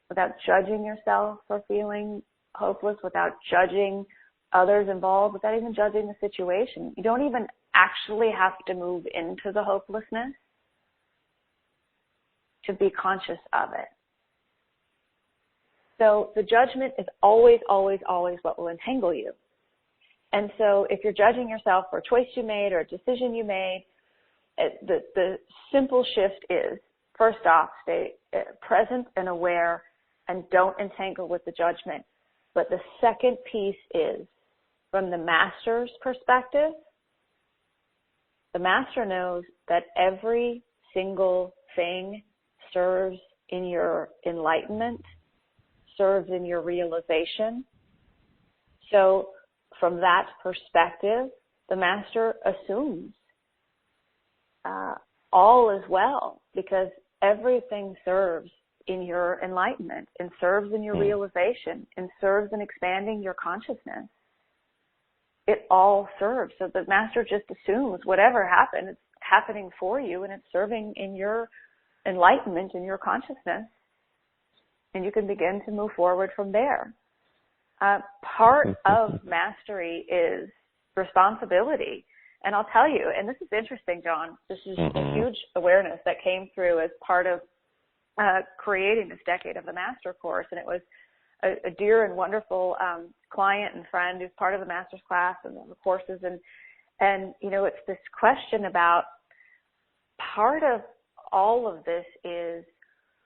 without judging yourself for feeling hopeless, without judging others involved, without even judging the situation. You don't even actually have to move into the hopelessness to be conscious of it. So the judgment is always, always, always what will entangle you. And so if you're judging yourself for a choice you made or a decision you made, the simple shift is, first off, stay present and aware and don't entangle with the judgment. But the second piece is, from the master's perspective, the master knows that every single thing serves in your enlightenment, serves in your realization. So from that perspective, the master assumes all is well, because everything serves in your enlightenment and serves in your realization and serves in expanding your consciousness. It all serves. So the master just assumes whatever happened, it's happening for you and it's serving in your enlightenment and your consciousness. And you can begin to move forward from there. Part of mastery is responsibility. And I'll tell you, and this is interesting, John, this is a huge awareness that came through as part of creating this decade of the master course. And it was a dear and wonderful client and friend who's part of the master's class and the courses. And it's this question about, part of all of this is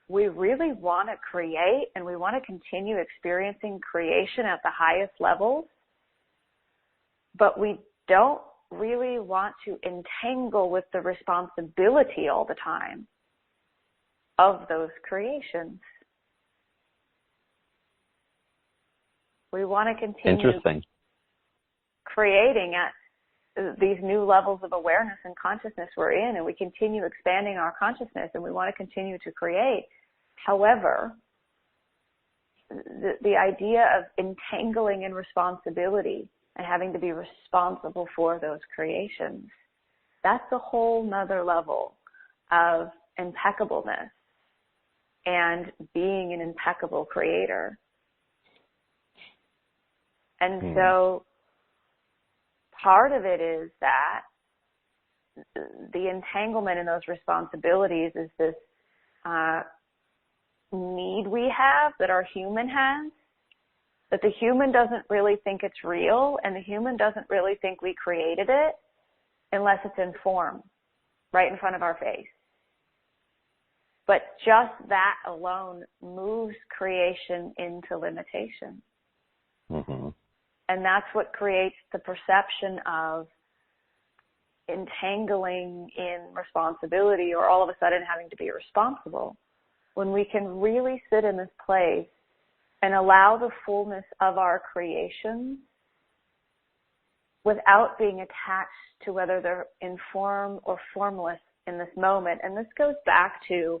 we really want to create and we want to continue experiencing creation at the highest levels, but we don't really want to entangle with the responsibility all the time of those creations. We want to continue creating at these new levels of awareness and consciousness we're in, and we continue expanding our consciousness, and we want to continue to create. However, the idea of entangling in responsibility and having to be responsible for those creations, that's a whole nother level of impeccableness and being an impeccable creator. And so part of it is that the entanglement in those responsibilities is this need we have, that our human has, that the human doesn't really think it's real, and the human doesn't really think we created it unless it's in form right in front of our face. But just that alone moves creation into limitation. Mm-hmm. And that's what creates the perception of entangling in responsibility, or all of a sudden having to be responsible, when we can really sit in this place and allow the fullness of our creations without being attached to whether they're in form or formless in this moment. And this goes back to,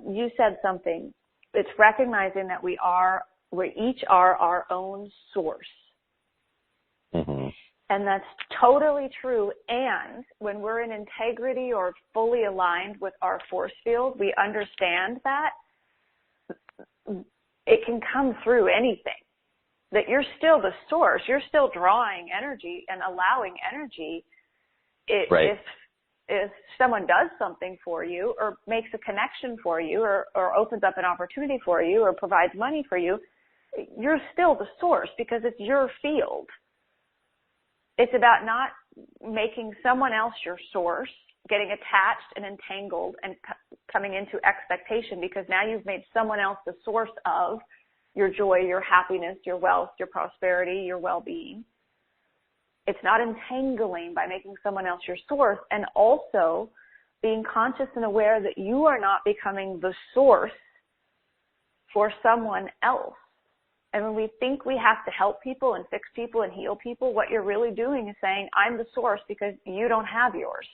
you said something, it's recognizing that we each are our own source. Mm-hmm. And that's totally true. And when we're in integrity or fully aligned with our force field, we understand that it can come through anything, that you're still the source. You're still drawing energy and allowing energy. Right. If someone does something for you, or makes a connection for you, or opens up an opportunity for you, or provides money for you, you're still the source because it's your field. It's about not making someone else your source, getting attached and entangled and coming into expectation, because now you've made someone else the source of your joy, your happiness, your wealth, your prosperity, your well-being. It's not entangling by making someone else your source, and also being conscious and aware that you are not becoming the source for someone else. And when we think we have to help people and fix people and heal people, what you're really doing is saying, I'm the source because you don't have yours.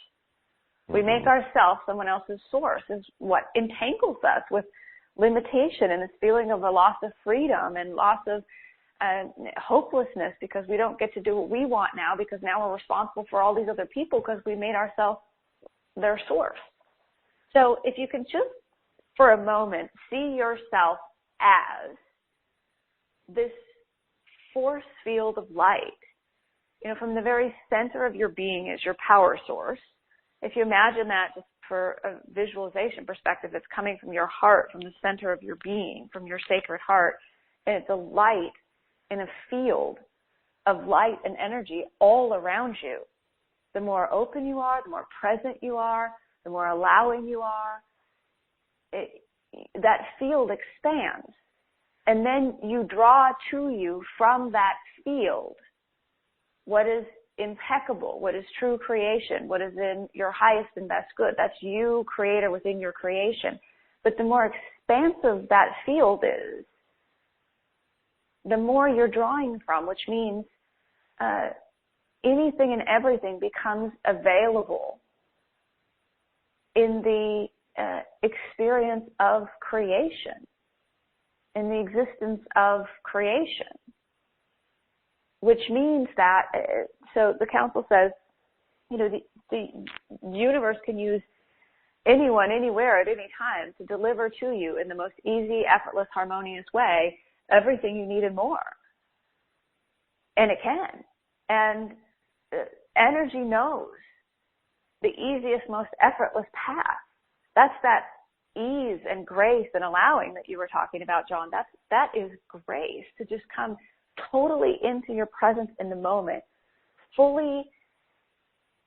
Mm-hmm. We make ourselves someone else's source, is what entangles us with limitation and this feeling of a loss of freedom and loss of hopelessness, because we don't get to do what we want now, because now we're responsible for all these other people because we made ourselves their source. So if you can just for a moment see yourself as this force field of light, from the very center of your being is your power source. If you imagine that just for a visualization perspective, it's coming from your heart, from the center of your being, from your sacred heart, and it's a light in a field of light and energy all around you. The more open you are, the more present you are, the more allowing you are, that field expands. And then you draw to you from that field what is impeccable, what is true creation, what is in your highest and best good. That's you, creator, within your creation. But the more expansive that field is, the more you're drawing from, which means anything and everything becomes available in the experience of creation, in the existence of creation, which means that, so the council says, the universe can use anyone, anywhere, at any time to deliver to you in the most easy, effortless, harmonious way everything you need and more. And it can. And energy knows the easiest, most effortless path. That's that ease and grace and allowing that you were talking about, John. That is grace, to just come totally into your presence in the moment, fully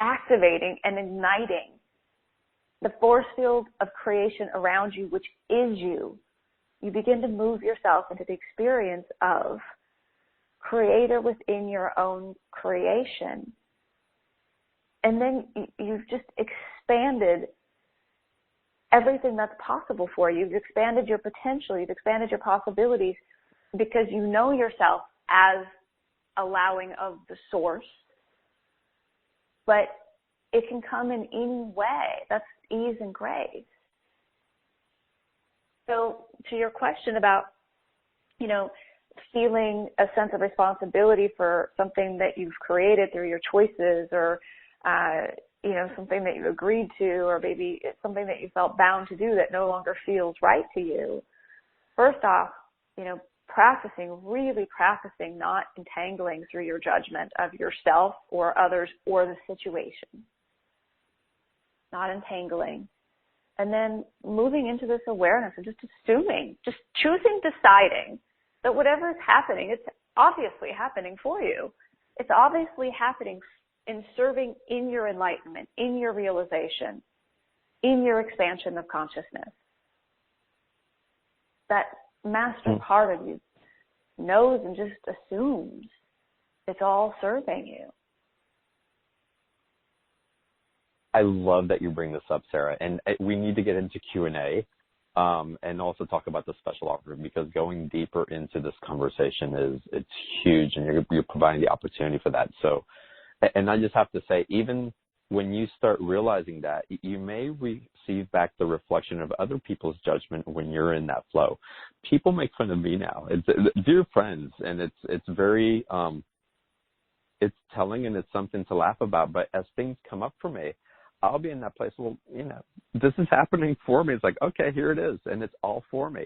activating and igniting the force field of creation around you, which is you. You begin to move yourself into the experience of creator within your own creation. And then you've just expanded everything that's possible for you. You've expanded your potential. You've expanded your possibilities because you know yourself as allowing of the source. But it can come in any way. That's ease and grace. So to your question about, feeling a sense of responsibility for something that you've created through your choices, or, something that you agreed to, or maybe it's something that you felt bound to do that no longer feels right to you. First off, really practicing not entangling through your judgment of yourself or others or the situation. Not entangling. And then moving into this awareness and just assuming, just deciding that whatever is happening, it's obviously happening for you. It's obviously happening in serving in your enlightenment, in your realization, in your expansion of consciousness. That master part of you knows and just assumes it's all serving you. I love that you bring this up, Sarah, and we need to get into Q&A and also talk about the special offer, because going deeper into this conversation it's huge, and you're providing the opportunity for that. So, and I just have to say, even when you start realizing that, you may receive back the reflection of other people's judgment when you're in that flow. People make fun of me now. It's dear friends, and it's very it's telling, and it's something to laugh about. But as things come up for me, I'll be in that place. Well, this is happening for me. It's like, okay, here it is, and it's all for me.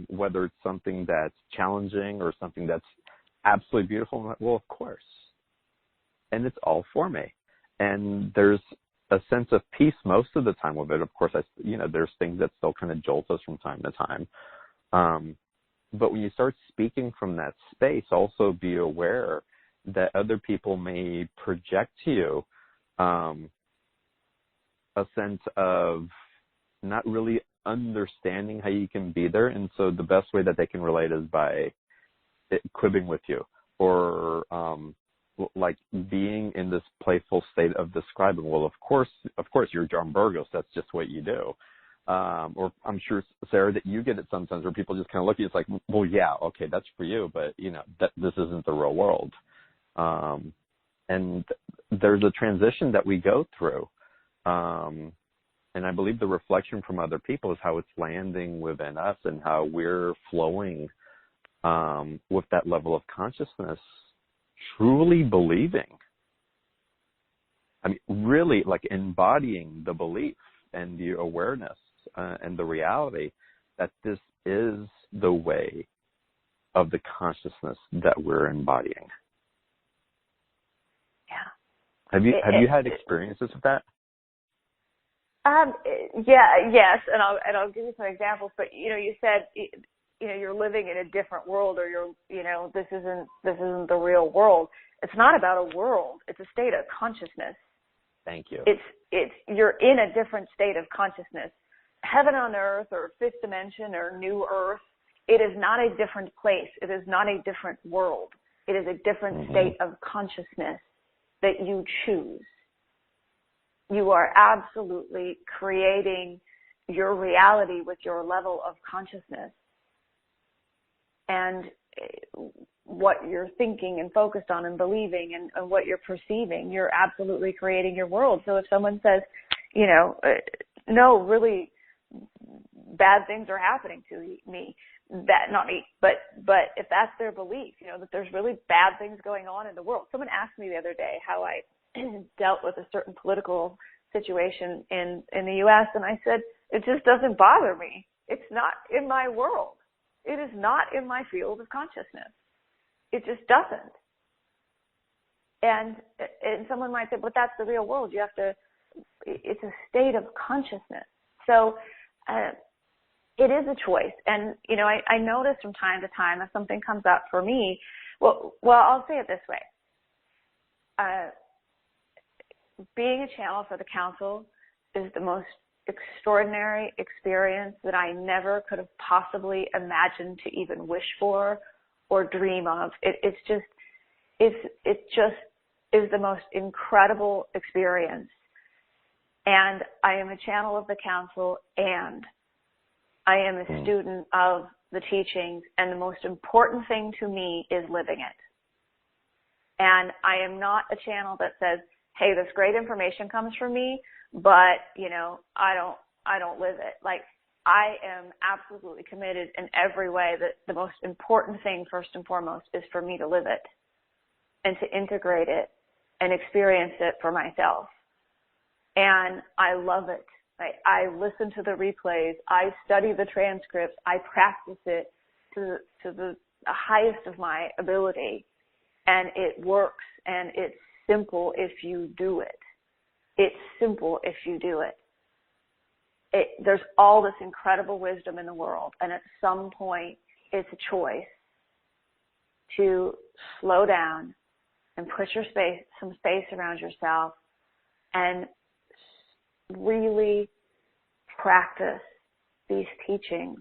Whether it's something that's challenging or something that's absolutely beautiful, I'm like, well, of course, and it's all for me. And there's a sense of peace most of the time with it. Of course, there's things that still kind of jolt us from time to time. But when you start speaking from that space, also be aware that other people may project to you a sense of not really understanding how you can be there. And so the best way that they can relate is by quibbing with you, or like being in this playful state of describing, well, of course, you're John Burgos. That's just what you do. Or I'm sure, Sarah, that you get it sometimes where people just kind of look at you. It's like, well, yeah, okay, that's for you, but this isn't the real world. And there's a transition that we go through. And I believe the reflection from other people is how it's landing within us and how we're flowing with that level of consciousness, truly believing. I mean, really like embodying the belief and the awareness and the reality that this is the way of the consciousness that we're embodying. Yeah. Have you had experiences with that? Yes, and I'll give you some examples. But you said you're living in a different world, or this isn't the real world. It's not about a world. It's a state of consciousness. Thank you. It's you're in a different state of consciousness. Heaven on earth, or fifth dimension, or new earth. It is not a different place. It is not a different world. It is a different state of consciousness that you choose. You are absolutely creating your reality with your level of consciousness. And what you're thinking and focused on and believing and what you're perceiving, you're absolutely creating your world. So if someone says, no, really bad things are happening to me, not me, but if that's their belief, that there's really bad things going on in the world. Someone asked me the other day how I dealt with a certain political situation in the U.S., and I said, it just doesn't bother me. It's not in my world. It is not in my field of consciousness. It just doesn't. And someone might say, but that's the real world. It's a state of consciousness. So it is a choice. And, I notice from time to time if something comes up for me, well, I'll say it this way. Being a channel for the council is the most extraordinary experience that I never could have possibly imagined to even wish for or dream of. It just is the most incredible experience. And I am a channel of the council, and I am a student of the teachings, and the most important thing to me is living it. And I am not a channel that says, hey, this great information comes from me, but, I don't live it. Like, I am absolutely committed in every way that the most important thing, first and foremost, is for me to live it and to integrate it and experience it for myself. And I love it. I listen to the replays. I study the transcripts. I practice it to the highest of my ability. And it works, and it's simple if you do it. It's simple if you do it. there's all this incredible wisdom in the world, and at some point it's a choice to slow down and put some space around yourself and really practice these teachings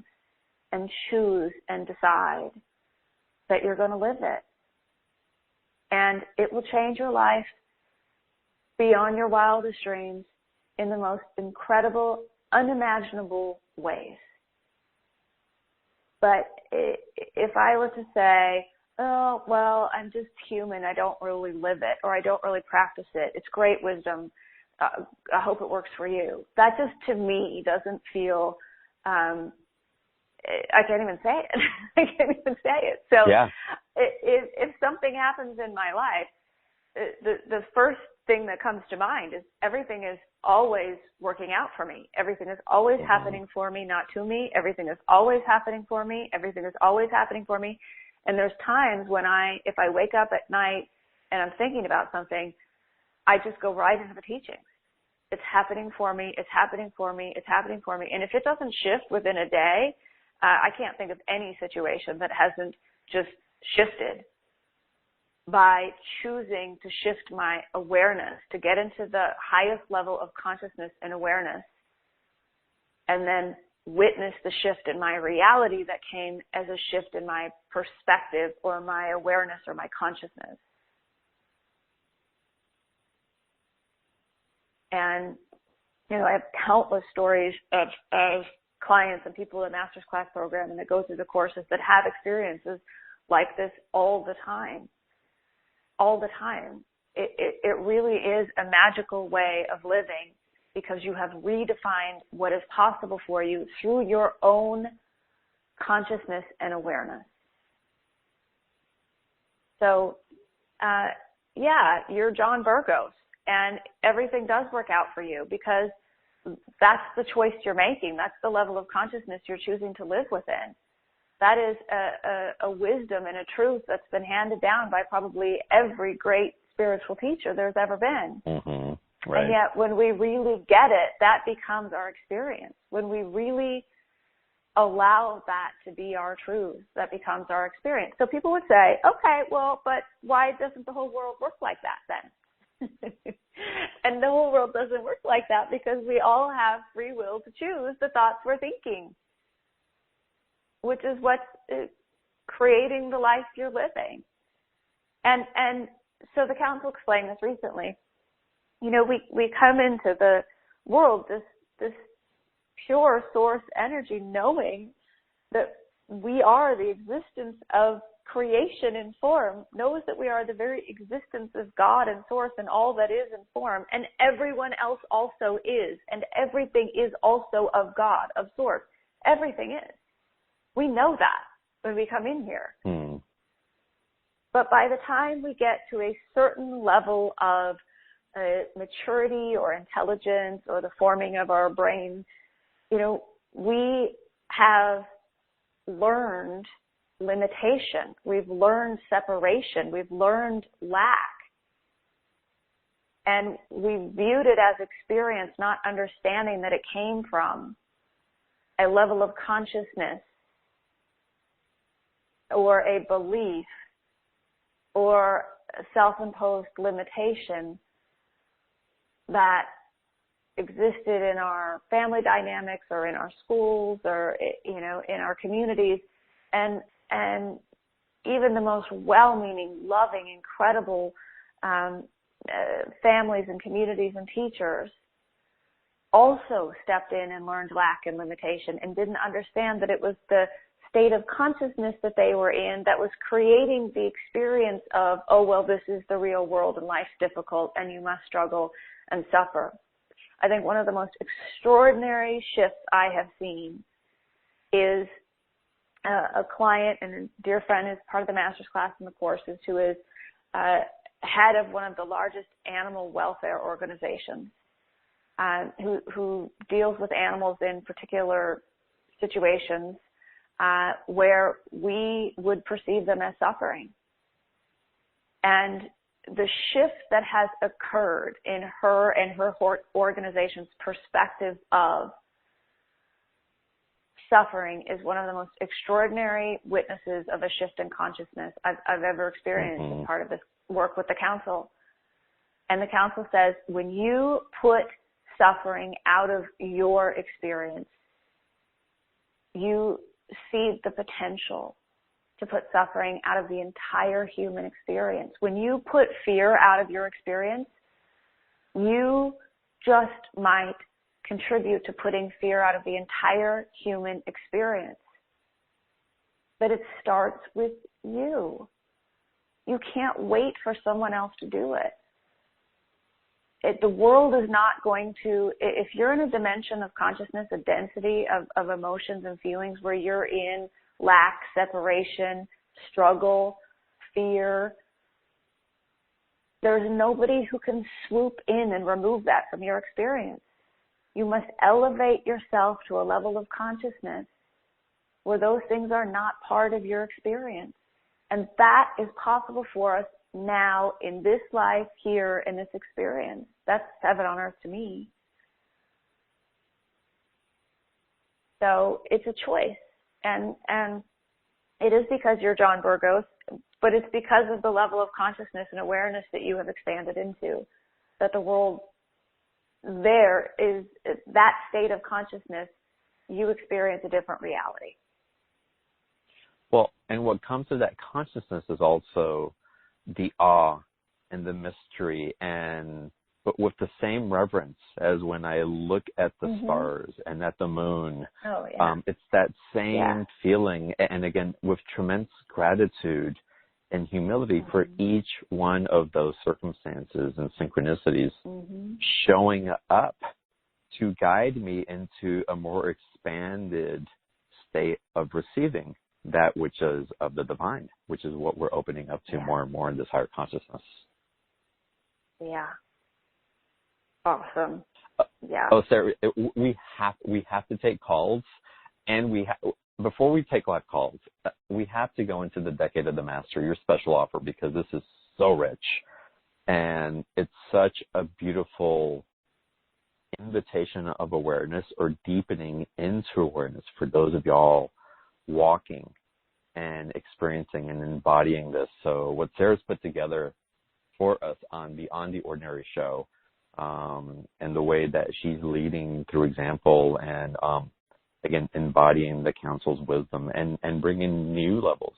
and choose and decide that you're going to live it. And it will change your life beyond your wildest dreams in the most incredible, unimaginable ways. But if I were to say, oh, well, I'm just human, I don't really live it, or I don't really practice it, it's great wisdom, I hope it works for you. That just, to me, doesn't feel, I can't even say it. I can't even say it. So if something happens in my life, the first thing that comes to mind is everything is always working out for me. Everything is always happening for me, not to me. Everything is always happening for me. Everything is always happening for me. And there's times when if I wake up at night and I'm thinking about something, I just go right into the teachings. It's happening for me. It's happening for me. It's happening for me. And if it doesn't shift within a day, I can't think of any situation that hasn't just shifted by choosing to shift my awareness, to get into the highest level of consciousness and awareness, and then witness the shift in my reality that came as a shift in my perspective or my awareness or my consciousness. And, I have countless stories of clients and people in the Master's Class program and that go through the courses that have experiences like this all the time. All the time. It really is a magical way of living because you have redefined what is possible for you through your own consciousness and awareness. So, you're John Burgos, and everything does work out for you because that's the choice you're making. That's the level of consciousness you're choosing to live within. That is a wisdom and a truth that's been handed down by probably every great spiritual teacher there's ever been. Mm-hmm. Right. And yet when we really get it, that becomes our experience. When we really allow that to be our truth, that becomes our experience. So people would say, okay, well, but why doesn't the whole world work like that then? And the whole world doesn't work like that because we all have free will to choose the thoughts we're thinking, which is what's creating the life you're living. And so the council explained this recently. We come into the world, this pure source energy, knowing that we are the existence of creation in form, knows that we are the very existence of God and source and all that is in form, and everyone else also is, and everything is also of God, of source. Everything is. We know that when we come in here. Mm. But by the time we get to a certain level of maturity or intelligence or the forming of our brain, we have learned limitation. We've learned separation. We've learned lack. And we viewed it as experience, not understanding that it came from a level of consciousness or a belief or a self-imposed limitation that existed in our family dynamics or in our schools or, in our communities. And even the most well-meaning, loving, incredible families and communities and teachers also stepped in and learned lack and limitation and didn't understand that it was the state of consciousness that they were in that was creating the experience of, oh, well, this is the real world and life's difficult and you must struggle and suffer. I think one of the most extraordinary shifts I have seen is a client and a dear friend who's part of the master's class in the courses, who is head of one of the largest animal welfare organizations, who deals with animals in particular situations where we would perceive them as suffering. And the shift that has occurred in her and her organization's perspective of suffering is one of the most extraordinary witnesses of a shift in consciousness I've ever experienced as part of this work with the council. And the council says, when you put suffering out of your experience, you see the potential to put suffering out of the entire human experience. When you put fear out of your experience, you just might contribute to putting fear out of the entire human experience. But it starts with you. You can't wait for someone else to do it. The world is not going to, if you're in a dimension of consciousness, a density of emotions and feelings where you're in lack, separation, struggle, fear, there's nobody who can swoop in and remove that from your experience. You must elevate yourself to a level of consciousness where those things are not part of your experience. And that is possible for us now in this life, here, in this experience. That's heaven on earth to me. So it's a choice. And it is because you're John Burgos, but it's because of the level of consciousness and awareness that you have expanded into, that the world there is that state of consciousness, you experience a different reality. Well, and what comes to that consciousness is also the awe and the mystery, but with the same reverence as when I look at the stars and at the moon. Oh, yeah. It's that same feeling, and again, with tremendous gratitude and humility for each one of those circumstances and synchronicities showing up to guide me into a more expanded state of receiving that which is of the divine, which is what we're opening up to more and more in this higher consciousness. Yeah. Awesome. Yeah. Oh, Sarah, we have to take calls, and before we take live calls, we have to go into the Decade of the Master, your special offer, because this is so rich, and it's such a beautiful invitation of awareness or deepening into awareness for those of y'all walking and experiencing and embodying this. So what Sarah's put together for us on Beyond the Ordinary show, and the way that she's leading through example and, again, embodying the council's wisdom and bringing new levels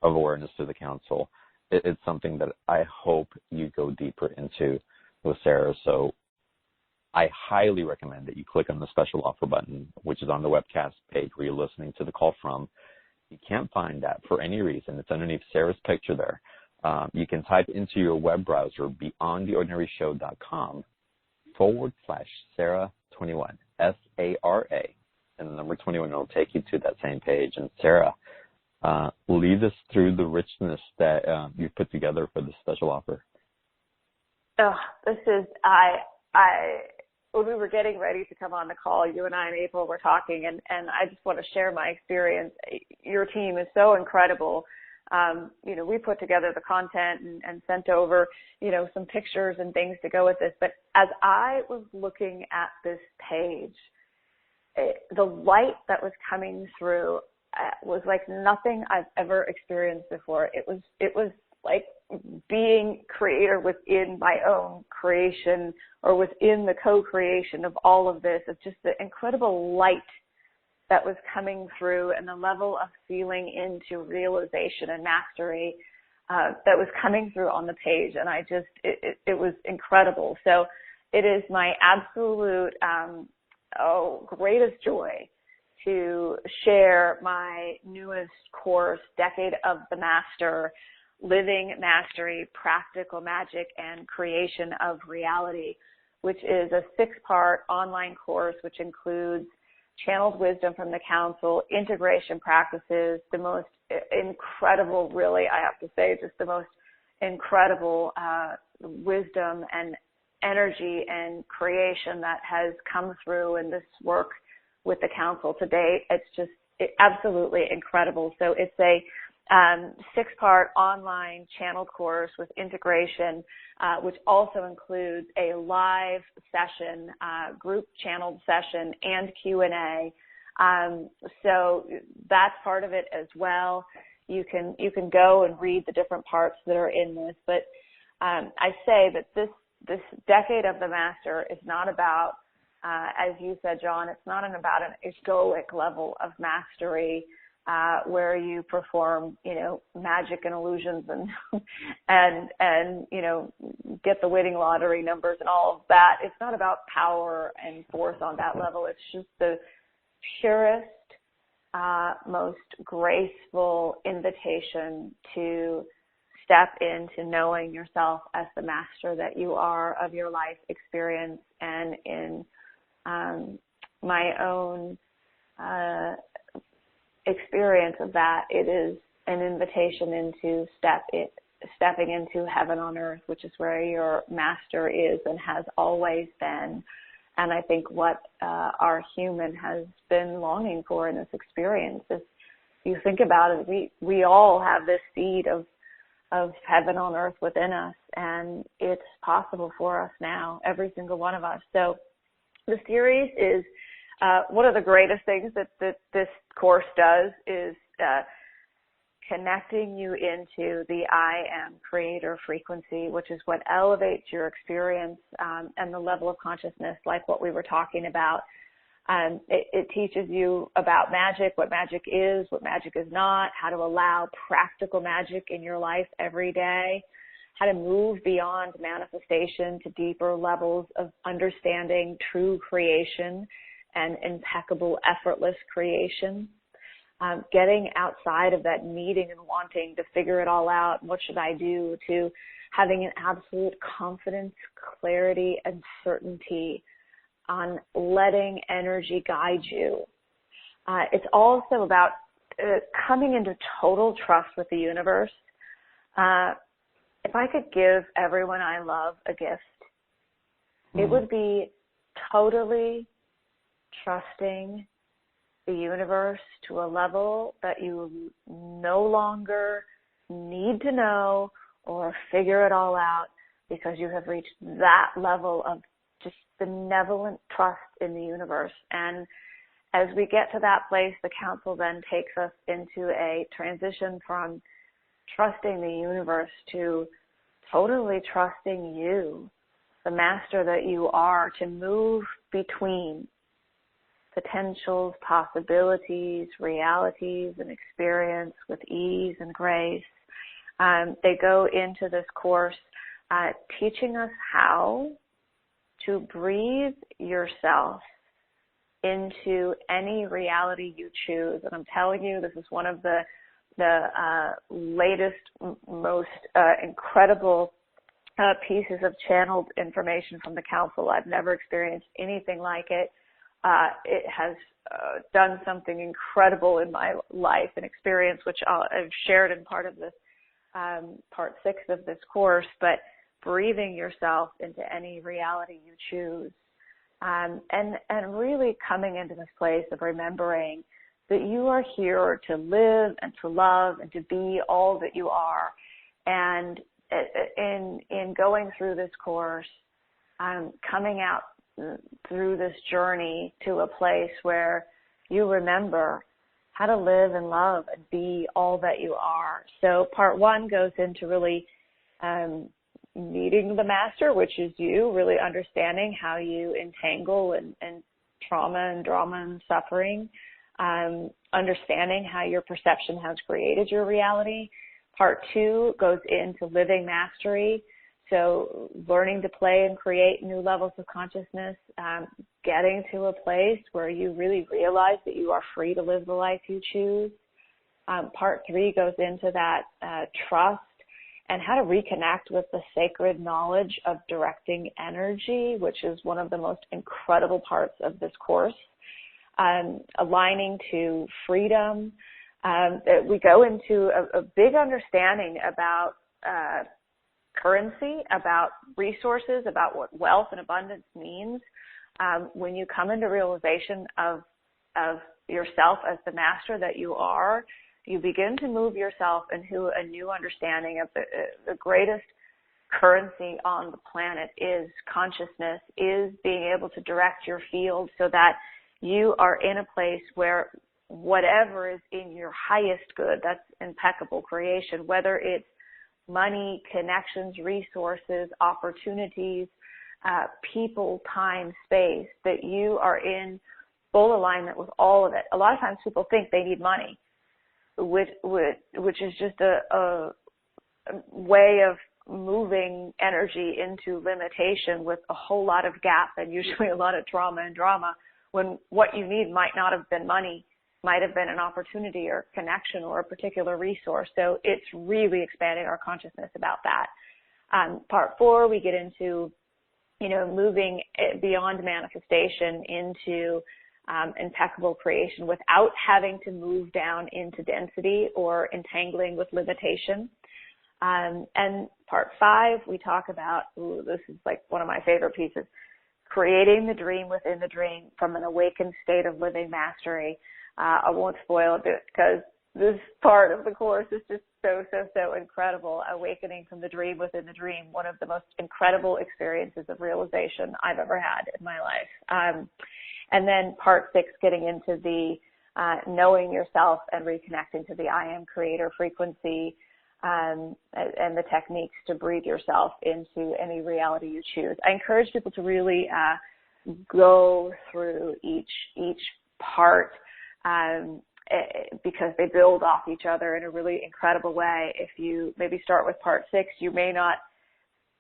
of awareness to the council, it's something that I hope you go deeper into with Sarah. So I highly recommend that you click on the special offer button, which is on the webcast page where you're listening to the call from. You can't find that for any reason. It's underneath Sarah's picture there. You can type into your web browser beyondtheordinaryshow.com/Sarah21, SARA, and the number 21 will take you to that same page. And Sarah, lead us through the richness that you've put together for this special offer. Oh, this is, when we were getting ready to come on the call, you and I and April were talking, and I just want to share my experience. Your team is so incredible. We put together the content and sent over, some pictures and things to go with this. But as I was looking at this page, the light that was coming through was like nothing I've ever experienced before. It was like being creator within my own creation, or within the co-creation of all of this, of just the incredible light that was coming through and the level of feeling into realization and mastery that was coming through on the page. And it was incredible. So it is my absolute greatest joy to share my newest course, Decade of the Master, Living Mastery, Practical Magic, and Creation of Reality, which is a 6-part online course which includes channeled wisdom from the council, integration practices, the most incredible, really, I have to say, just the most incredible wisdom and energy and creation that has come through in this work with the council to date. It's just absolutely incredible. So it's a 6-part online channeled course with integration, which also includes a live session, group channeled session, and Q&A So that's part of it as well. You can go and read the different parts that are in this, but I say that this decade of the master is not about, as you said, John, it's not about an egoic level of mastery where you perform, magic and illusions and get the winning lottery numbers and all of that. It's not about power and force on that level. It's just the purest, most graceful invitation to step into knowing yourself as the master that you are of your life experience. And in my own experience of that, it is an invitation into stepping into heaven on earth, which is where your master is and has always been. And I think what our human has been longing for in this experience is, you think about it, we all have this seed of heaven on earth within us, and it's possible for us now, every single one of us. So the series is one of the greatest things that this course does is connecting you into the I am creator frequency, which is what elevates your experience and the level of consciousness, like what we were talking about. It teaches you about magic, what magic is not, how to allow practical magic in your life every day, how to move beyond manifestation to deeper levels of understanding true creation and impeccable, effortless creation. Getting outside of that needing and wanting to figure it all out, what should I do, to having an absolute confidence, clarity, and certainty on letting energy guide you. It's also about coming into total trust with the universe. If I could give everyone I love a gift, it would be totally trusting the universe to a level that you no longer need to know or figure it all out, because you have reached that level of just benevolent trust in the universe. And as we get to that place, the council then takes us into a transition from trusting the universe to totally trusting you, the master that you are, to move between potentials, possibilities, realities, and experience with ease and grace. They go into this course teaching us how to breathe yourself into any reality you choose. And I'm telling you, this is one of the latest, most incredible pieces of channeled information from the council. I've never experienced anything like it. It has done something incredible in my life and experience, which I've shared in part of this, part 6 of this course, but breathing yourself into any reality you choose. And really coming into this place of remembering that you are here to live and to love and to be all that you are. And in going through this course, coming out through this journey to a place where you remember how to live and love and be all that you are. So part 1 goes into really meeting the master, which is you, really understanding how you entangle and trauma and drama and suffering, understanding how your perception has created your reality. Part 2 goes into living mastery. So learning to play and create new levels of consciousness, getting to a place where you really realize that you are free to live the life you choose. Part 3 goes into that trust and how to reconnect with the sacred knowledge of directing energy, which is one of the most incredible parts of this course. Aligning to freedom. We go into a big understanding about currency, about resources, about what wealth and abundance means. When you come into realization of yourself as the master that you are, you begin to move yourself into a new understanding of the greatest currency on the planet is consciousness, is being able to direct your field so that you are in a place where whatever is in your highest good, that's impeccable creation, whether it's money, connections, resources, opportunities, people, time, space, that you are in full alignment with all of it. A lot of times people think they need money, which is just a way of moving energy into limitation with a whole lot of gap and usually a lot of trauma and drama, when what you need might not have been money, might have been an opportunity or connection or a particular resource. So it's really expanding our consciousness about that. Part 4, we get into, moving beyond manifestation into impeccable creation without having to move down into density or entangling with limitation. And part 5, we talk about, this is like one of my favorite pieces, creating the dream within the dream from an awakened state of living mastery. I won't spoil it because this part of the course is just so incredible. Awakening from the dream within the dream, one of the most incredible experiences of realization I've ever had in my life. And then part 6, getting into the knowing yourself and reconnecting to the I am creator frequency, and the techniques to breathe yourself into any reality you choose. I encourage people to really go through each part because they build off each other in a really incredible way. If you maybe start with part 6, you may not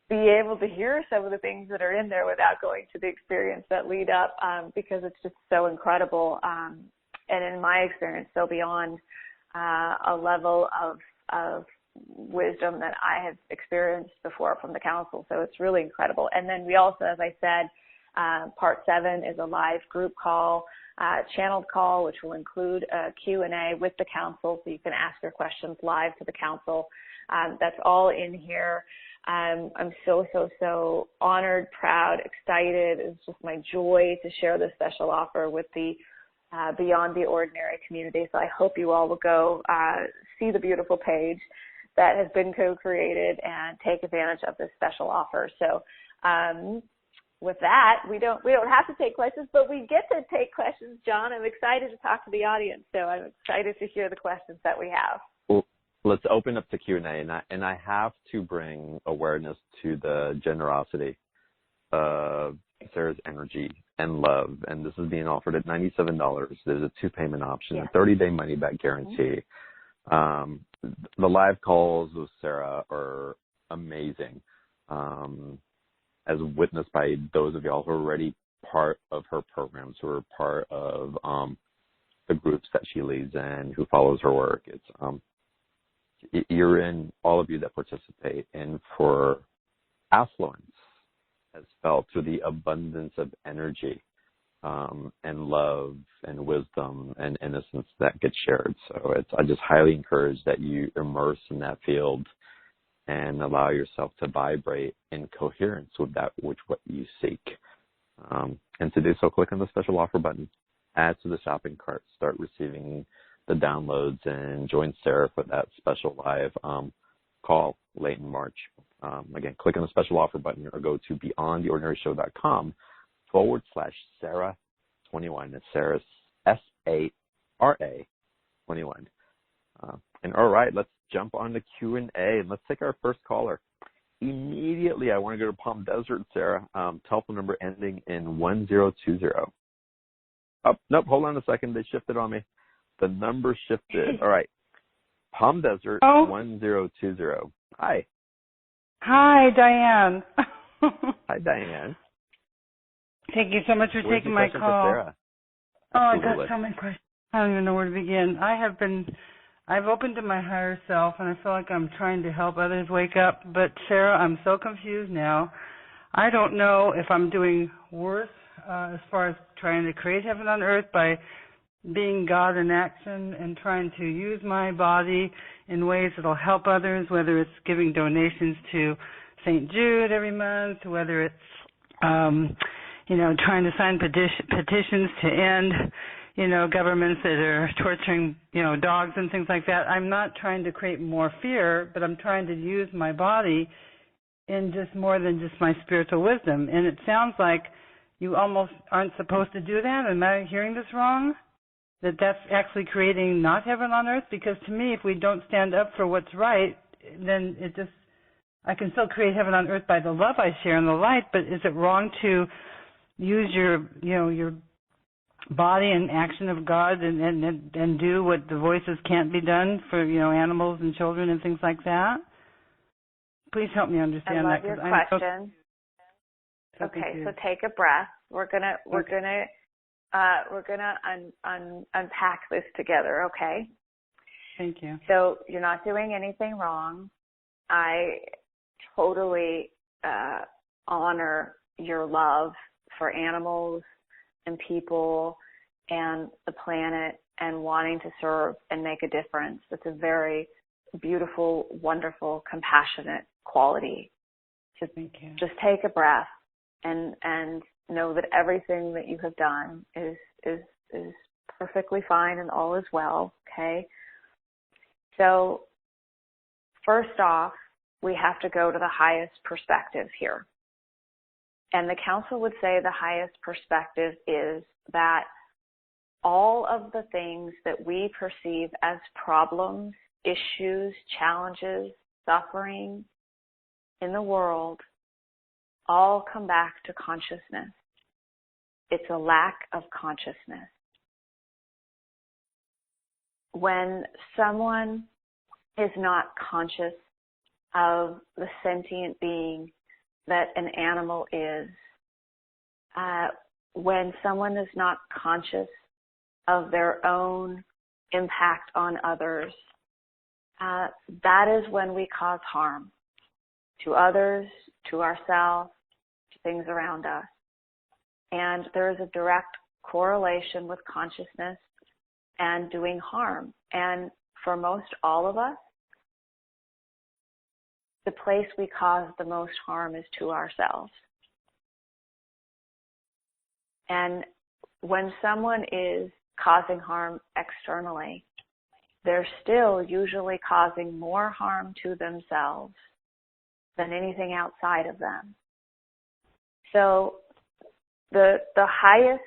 be able to hear some of the things that are in there without going to the experience that lead up, because it's just so incredible. And in my experience, so beyond a level of wisdom that I have experienced before from the council. So it's really incredible. And then we also, as I said, part 7 is a live group call, channeled call, which will include a Q&A with the council, so you can ask your questions live to the council. That's all in here. I'm so honored, proud, excited. It's just my joy to share this special offer with the Beyond the Ordinary community. So I hope you all will go see the beautiful page that has been co-created and take advantage of this special offer. So with that, we don't have to take questions, but we get to take questions, John. I'm excited to talk to the audience, so I'm excited to hear the questions that we have. Well, let's open up to Q&A, and I have to bring awareness to the generosity of Sara's energy and love, and this is being offered at $97. There's a 2-payment option, a 30-day money-back guarantee. The live calls with Sara are amazing, as witnessed by those of y'all who are already part of her programs, who are part of the groups that she leads and who follows her work. It's you're in, all of you that participate, and for affluence has felt through the abundance of energy and love and wisdom and innocence that gets shared. So I just highly encourage that you immerse in that field and allow yourself to vibrate in coherence with that which what you seek. And to do so, click on the special offer button, add to the shopping cart, start receiving the downloads, and join Sara for that special live call late in March. Again, click on the special offer button or go to beyondtheordinaryshow.com/Sara21. It's Sara, SARA 21. And all right, let's jump on the Q&A, and let's take our first caller. Immediately, I want to go to Palm Desert, Sara. Telephone number ending in 1020. Oh, nope, hold on a second. They shifted on me. The number shifted. All right. Palm Desert, 1020. Hi. Hi, Diane. Hi, Diane. Thank you so much for taking my call. I got so many questions. I don't even know where to begin. I've opened to my higher self, and I feel like I'm trying to help others wake up. But, Sara, I'm so confused now. I don't know if I'm doing worse as far as trying to create heaven on earth by being God in action and trying to use my body in ways that will help others, whether it's giving donations to St. Jude every month, whether it's, trying to sign petitions to end, governments that are torturing, dogs and things like that. I'm not trying to create more fear, but I'm trying to use my body in just more than just my spiritual wisdom. And it sounds like, you almost aren't supposed to do that? Am I hearing this wrong? That's actually creating not heaven on earth? Because to me, if we don't stand up for what's right, then I can still create heaven on earth by the love I share and the light, but is it wrong to use your body and action of God and do what the voices can't be done for, animals and children and things like that? Please help me understand that. I love your question. Okay, so take a breath. We're gonna unpack this together, okay? Thank you. So you're not doing anything wrong. I totally honor your love for animals and people and the planet and wanting to serve and make a difference. It's a very beautiful, wonderful, compassionate quality. So thank you. Just take a breath and know that everything that you have done is perfectly fine and all is well, okay? So first off, we have to go to the highest perspective here. And the council would say the highest perspective is that all of the things that we perceive as problems, issues, challenges, suffering in the world all come back to consciousness. It's a lack of consciousness. When someone is not conscious of the sentient being that an animal is, when someone is not conscious of their own impact on others, that is when we cause harm to others, to ourselves, to things around us. And there is a direct correlation with consciousness and doing harm. And for most all of us, the place we cause the most harm is to ourselves. And when someone is causing harm externally, they're still usually causing more harm to themselves than anything outside of them. So the highest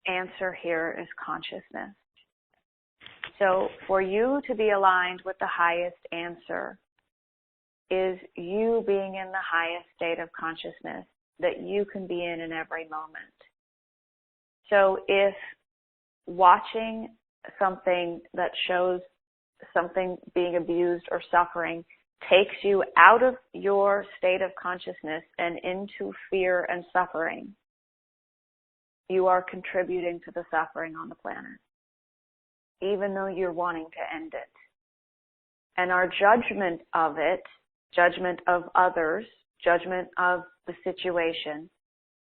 answer here is consciousness. So for you to be aligned with the highest answer is you being in the highest state of consciousness that you can be in every moment. So if watching something that shows something being abused or suffering takes you out of your state of consciousness and into fear and suffering, you are contributing to the suffering on the planet, even though you're wanting to end it. And our judgment of it, judgment of others, judgment of the situation,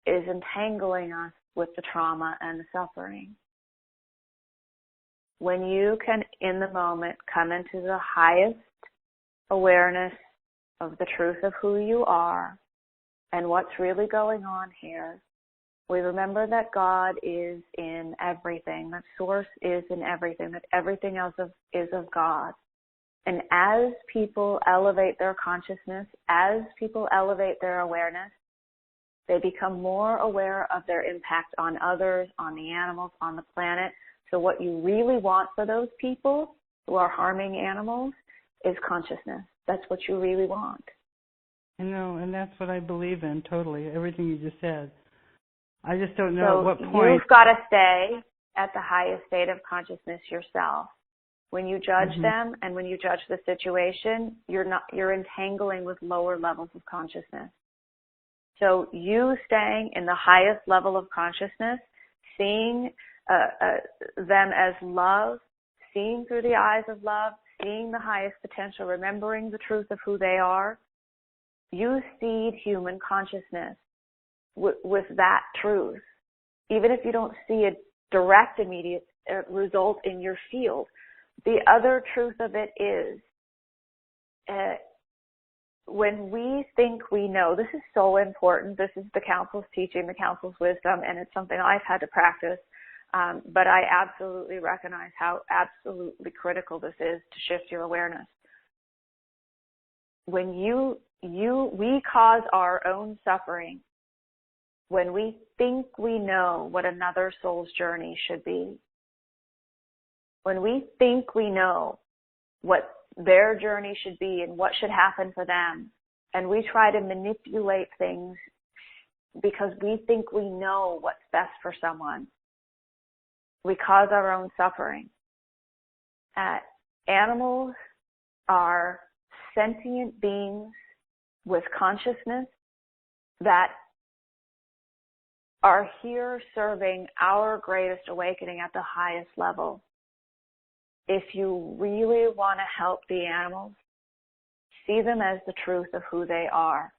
is entangling us with the trauma and the suffering. When you can, in the moment, come into the highest awareness of the truth of who you are and what's really going on here, we remember that God is in everything, that Source is in everything, that everything else is of God. And as people elevate their consciousness, as people elevate their awareness, they become more aware of their impact on others, on the animals, on the planet. So what you really want for those people who are harming animals is consciousness. That's what you really want. I know, and that's what I believe in totally, everything you just said. I just don't know at what point. You've got to stay at the highest state of consciousness yourself. When you judge them and when you judge the situation, you're entangling with lower levels of consciousness. So you staying in the highest level of consciousness, seeing them as love, seeing through the eyes of love, seeing the highest potential, remembering the truth of who they are, you seed human consciousness with that truth. Even if you don't see a direct immediate result in your field, the other truth of it is when we think we know, this is so important. This is the Council's teaching, the Council's wisdom, and it's something I've had to practice. But I absolutely recognize how absolutely critical this is to shift your awareness. When we cause our own suffering when we think we know what another soul's journey should be, when we think we know what their journey should be and what should happen for them, and we try to manipulate things because we think we know what's best for someone, we cause our own suffering. Animals are sentient beings with consciousness that are here serving our greatest awakening at the highest level. If you really want to help the animals, see them as the truth of who they are.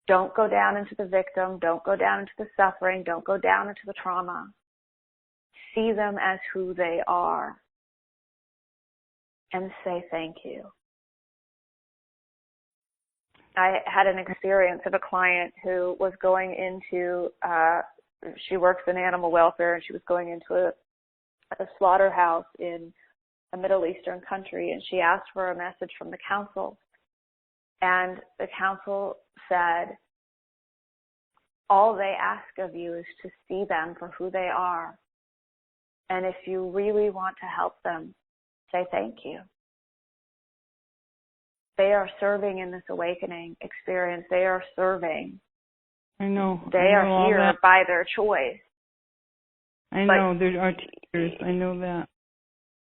Don't go down into the victim. Don't go down into the suffering. Don't go down into the trauma. See them as who they are and say thank you. I had an experience of a client who was going into, she works in animal welfare, and she was going into a slaughterhouse in a Middle Eastern country, and she asked for a message from the council. And the council said, all they ask of you is to see them for who they are. And if you really want to help them, say thank you. They are serving in this awakening experience. They are serving. I know. They are here by their choice. I know. There are teachers. I know that.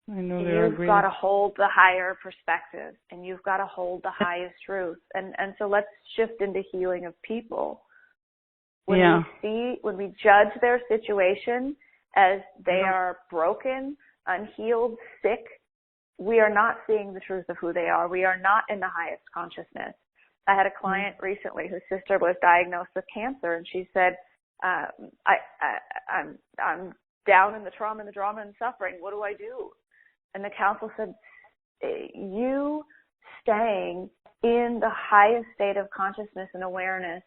I know there are great. You've got to hold the higher perspective, and you've got to hold the highest truth. And so let's shift into healing of people. When we judge their situation as they are broken, unhealed, sick, we are not seeing the truth of who they are. We are not in the highest consciousness. I had a client recently whose sister was diagnosed with cancer, and she said, I'm down in the trauma and the drama and suffering. What do I do? And the council said, you staying in the highest state of consciousness and awareness,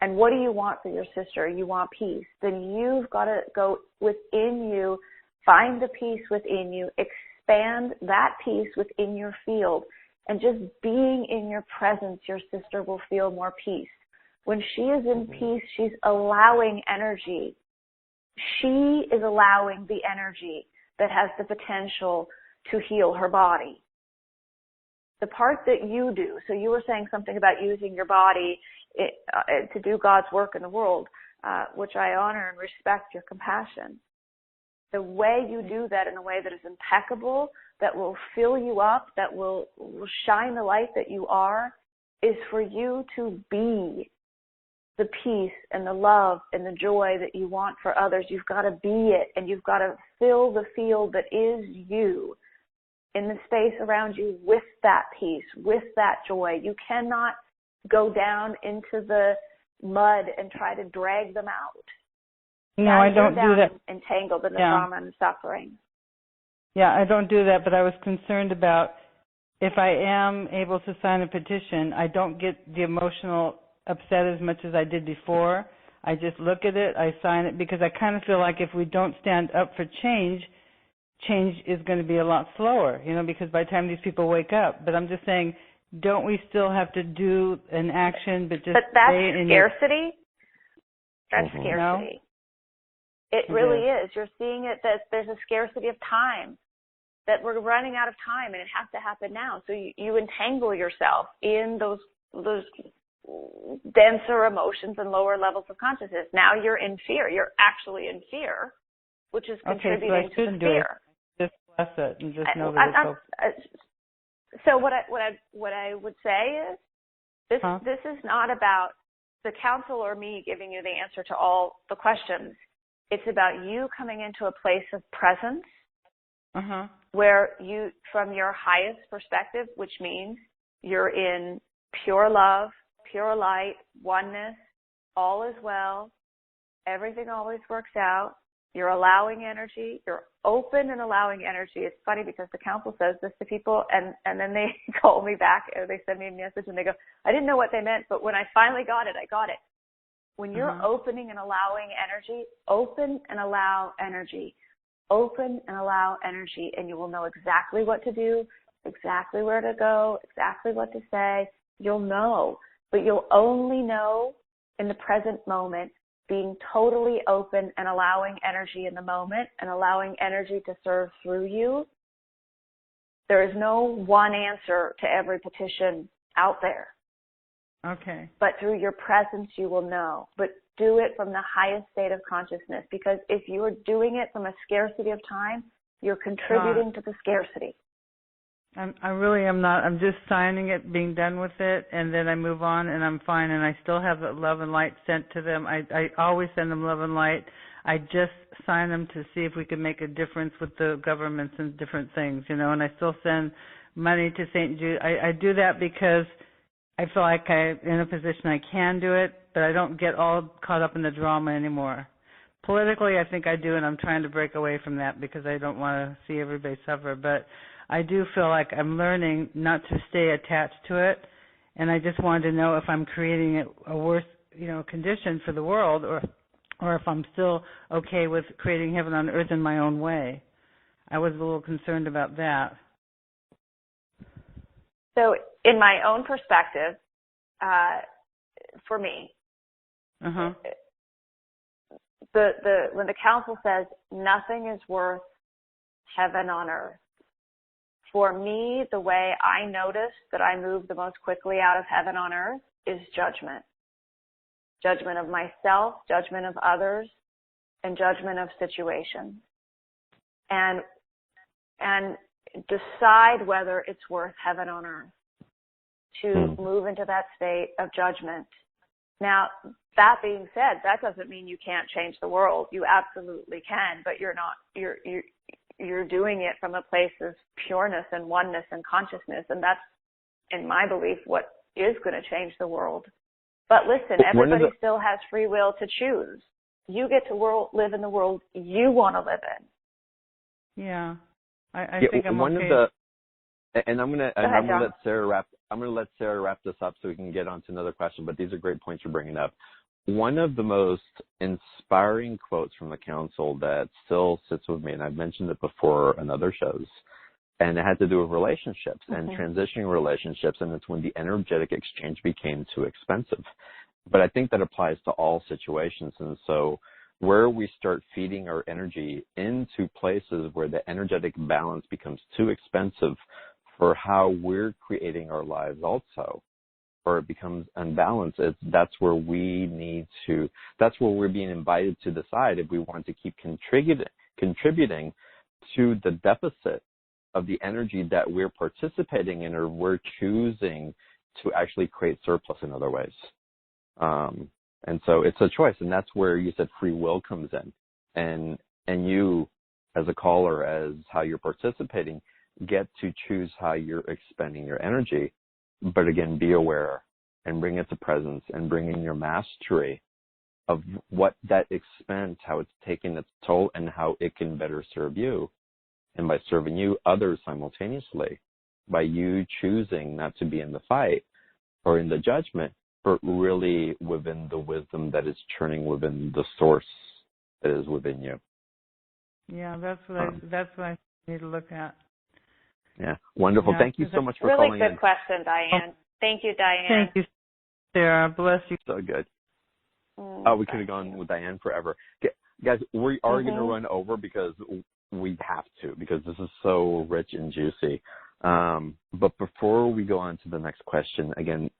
and what do you want for your sister? You want peace. Then you've got to go within you, find the peace within you, expand that peace within your field, and just being in your presence, your sister will feel more peace. When she is in peace, she's allowing energy. She is allowing the energy that has the potential to heal her body. The part that you do, so you were saying something about using your body to do God's work in the world, which I honor and respect your compassion. The way you do that in a way that is impeccable, that will fill you up, that will shine the light that you are, is for you to be the peace and the love and the joy that you want for others. You've got to be it, and you've got to fill the field that is you in the space around you with that peace, with that joy. You cannot go down into the mud and try to drag them out. No, I don't do that. Entangled in the trauma and the suffering. Yeah, I don't do that, but I was concerned about if I am able to sign a petition, I don't get the emotional upset as much as I did before. I just look at it, I sign it, because I kind of feel like if we don't stand up for change, change is going to be a lot slower, because by the time these people wake up. But I'm just saying, don't we still have to do an action, but just But that's stay in scarcity. That's Mm-hmm. scarcity. No? It really is. You're seeing it that there's a scarcity of time, that we're running out of time, and it has to happen now. So you entangle yourself in those denser emotions and lower levels of consciousness. Now you're in fear. You're actually in fear, which is contributing to the fear. Just bless it and just know that it's okay. So what I would say is this is not about the council or me giving you the answer to all the questions. It's about you coming into a place of presence where you, from your highest perspective, which means you're in pure love, pure light, oneness, all is well, everything always works out. You're allowing energy. You're open and allowing energy. It's funny because the council says this to people, and then they call me back, or they send me a message, and they go, I didn't know what they meant, but when I finally got it, I got it. When you're opening and allowing energy, open and allow energy. Open and allow energy, and you will know exactly what to do, exactly where to go, exactly what to say. You'll know, but you'll only know in the present moment, being totally open and allowing energy in the moment and allowing energy to serve through you. There is no one answer to every petition out there. Okay. But through your presence, you will know. But do it from the highest state of consciousness, because if you are doing it from a scarcity of time, you're contributing to the scarcity. I really am not. I'm just signing it, being done with it, and then I move on, and I'm fine, and I still have the love and light sent to them. I always send them love and light. I just sign them to see if we can make a difference with the governments and different things, and I still send money to St. Jude. I do that because I feel like I'm in a position I can do it, but I don't get all caught up in the drama anymore. Politically, I think I do, and I'm trying to break away from that because I don't want to see everybody suffer, but I do feel like I'm learning not to stay attached to it, and I just wanted to know if I'm creating a worse, condition for the world, or if I'm still okay with creating heaven on earth in my own way. I was a little concerned about that. So, in my own perspective, for me, when the council says nothing is worth heaven on earth, for me, the way I notice that I move the most quickly out of heaven on earth is judgment. Judgment of myself, judgment of others, and judgment of situations. And decide whether it's worth heaven on earth to move into that state of judgment. Now, that being said, that doesn't mean you can't change the world. You absolutely can, but you're doing it from a place of pureness and oneness and consciousness, and that's, in my belief, what is going to change the world. But listen, everybody still has free will to choose. You get to live in the world you want to live in. Yeah, I think I'm okay. And I'm gonna let Sara wrap. I'm gonna let Sara wrap this up so we can get on to another question. But these are great points you're bringing up. One of the most inspiring quotes from the council that still sits with me, and I've mentioned it before on other shows, and it had to do with relationships and transitioning relationships, and it's when the energetic exchange became too expensive. But I think that applies to all situations, and so where we start feeding our energy into places where the energetic balance becomes too expensive for how we're creating our lives also, or it becomes unbalanced, that's where we're being invited to decide if we want to keep contributing to the deficit of the energy that we're participating in, or we're choosing to actually create surplus in other ways. And so it's a choice, and that's where you said free will comes in. And you, as a caller, as how you're participating, get to choose how you're expending your energy. But again, be aware and bring it to presence and bring in your mastery of what that expense, how it's taking its toll, and how it can better serve you. And by serving you, others simultaneously, by you choosing not to be in the fight or in the judgment, but really within the wisdom that is churning within the source that is within you. Yeah, that's what I need to look at. Yeah, wonderful. Yeah, thank you so much for calling in. Really good question, Diane. Thank you, Diane. Thank you, Sara. Bless you. So good. We could have gone with Diane forever. Guys, we are going to run over because we have to, because this is so rich and juicy. But before we go on to the next question, again,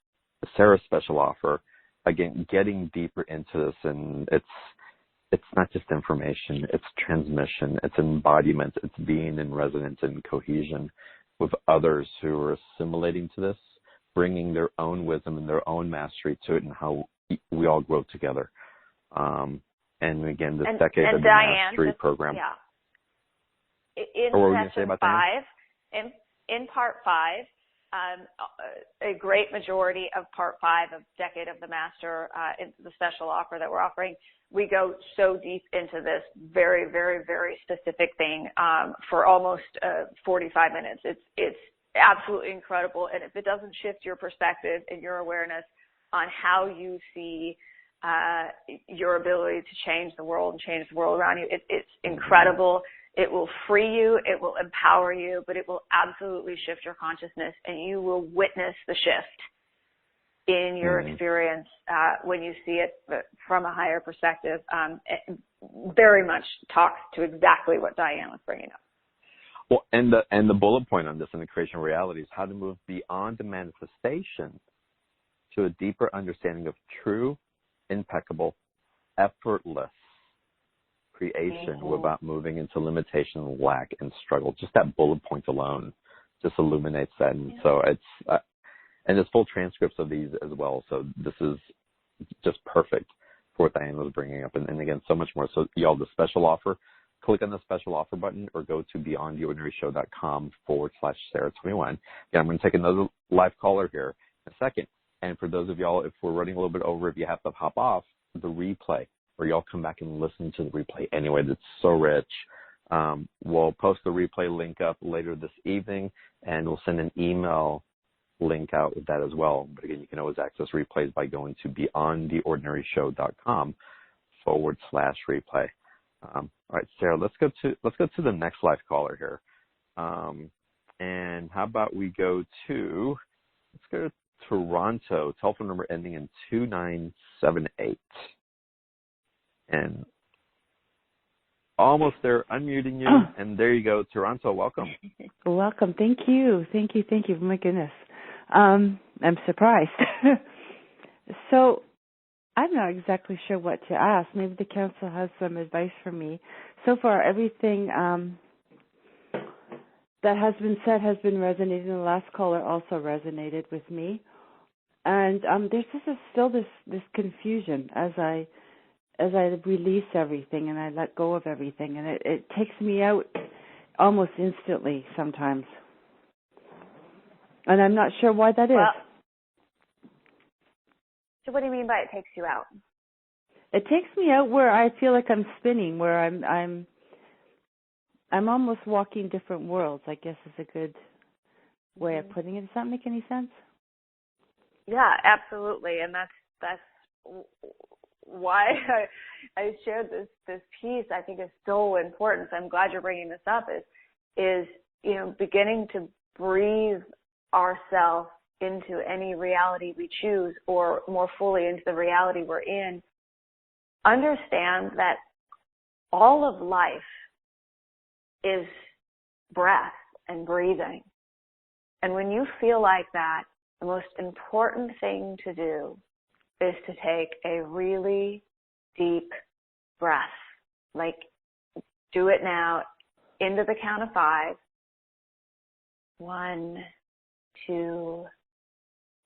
Sara's special offer, again, getting deeper into this, and it's not just information, it's transmission, it's embodiment, it's being in resonance and cohesion with others who are assimilating to this, bringing their own wisdom and their own mastery to it, and how we all grow together. And again, this decade of the Diane, mastery program. Yeah. In session 5, in part 5, a great majority of part 5 of Decade of the Master, the special offer that we're offering, we go so deep into this very, very, very specific thing for almost 45 minutes. It's absolutely incredible. And if it doesn't shift your perspective and your awareness on how you see your ability to change the world and change the world around you, it's incredible. It will free you, it will empower you, but it will absolutely shift your consciousness, and you will witness the shift. in your experience when you see it from a higher perspective, it very much talks to exactly what Diane was bringing up. Well, and the bullet point on this in the creation of reality is how to move beyond the manifestation to a deeper understanding of true, impeccable, effortless creation without moving into limitation, lack, and struggle. Just that bullet point alone just illuminates that. And so it's and there's full transcripts of these as well. So this is just perfect for what Diane was bringing up. And again, so much more. So y'all, the special offer, click on the special offer button or go to beyondtheordinaryshow.com/Sarah21. Again, I'm going to take another live caller here in a second. And for those of y'all, if we're running a little bit over, if you have to hop off, the replay, or y'all come back and listen to the replay anyway. That's so rich. We'll post the replay link up later this evening, and we'll send an email link out with that as well. But again, you can always access replays by going to beyondtheordinaryshow.com/replay. All right, Sarah, let's go to the next live caller here. And how about we go to Toronto, telephone number ending in 2978. And almost there, unmuting you, and there you go, Toronto, welcome. Welcome, thank you. My goodness. I'm surprised. So I'm not exactly sure what to ask. Maybe the council has some advice for me. So far, everything that has been said has been resonating. The last caller also resonated with me. And there's still this confusion as I release everything and I let go of everything, and it takes me out almost instantly sometimes. And I'm not sure why that is. So what do you mean by it takes you out? It takes me out where I feel like I'm spinning, where I'm almost walking different worlds, I guess is a good way of putting it. Does that make any sense? Yeah, absolutely. And that's why I shared this piece. I think is so important. So I'm glad you're bringing this up. Is beginning to breathe ourselves into any reality we choose, or more fully into the reality we're in. Understand that all of life is breath and breathing. And when you feel like that, the most important thing to do is to take a really deep breath. Like, do it now into the count of 5. 1, 2,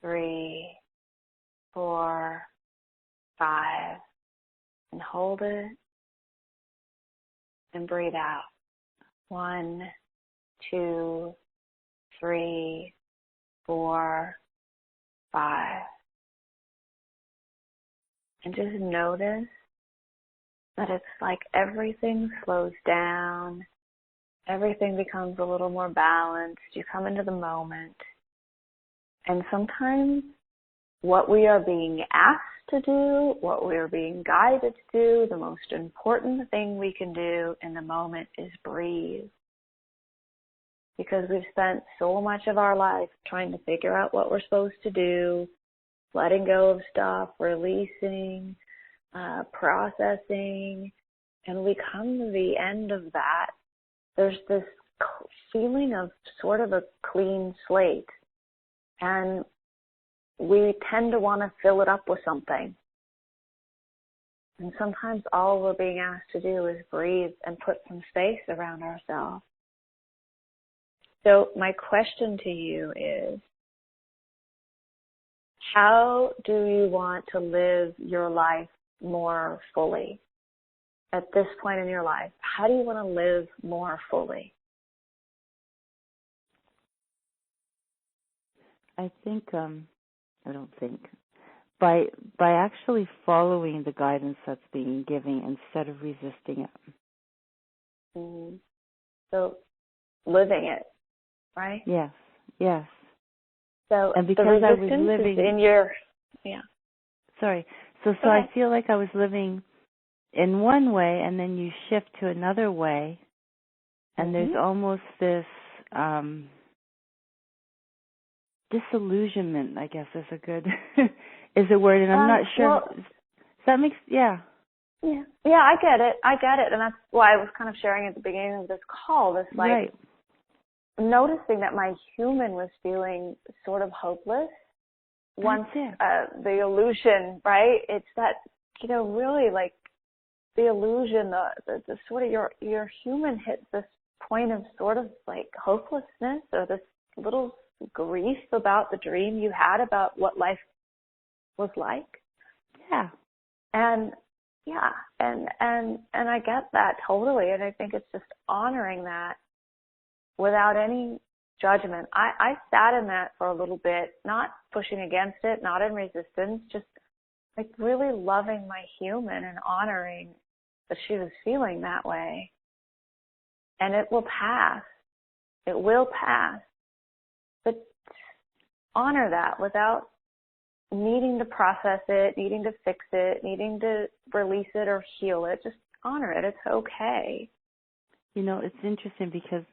3, 4, 5. And hold it. And breathe out. 1, 2, 3, 4, 5. And just notice that it's like everything slows down. Everything becomes a little more balanced. You come into the moment. And sometimes what we are being asked to do, what we are being guided to do, the most important thing we can do in the moment is breathe. Because we've spent so much of our life trying to figure out what we're supposed to do, letting go of stuff, releasing, processing, and we come to the end of that. There's this feeling of sort of a clean slate, and we tend to want to fill it up with something. And sometimes all we're being asked to do is breathe and put some space around ourselves. So my question to you is, how do you want to live your life more fully? At this point in your life, how do you want to live more fully? I think, by actually following the guidance that's being given instead of resisting it. Mm-hmm. So living it, right? Yes. So and because the I resistance was living is in your, Sorry. So okay. I feel like I was living in one way, and then you shift to another way, and there's almost this disillusionment, I guess, is a good is a word, and I'm not sure. Well, does that make Yeah, I get it, and that's why I was kind of sharing at the beginning of this call, this like right. noticing that my human was feeling sort of hopeless once the illusion, right? It's that, really like the illusion, the sort of your human hits this point of sort of like hopelessness, or this little grief about the dream you had about what life was like. Yeah. And I get that totally, and I think it's just honoring that without any judgment. I sat in that for a little bit, not pushing against it, not in resistance, just like really loving my human and honoring that she was feeling that way. And it will pass. It will pass. But honor that without needing to process it, needing to fix it, needing to release it or heal it. Just honor it. It's okay. It's interesting because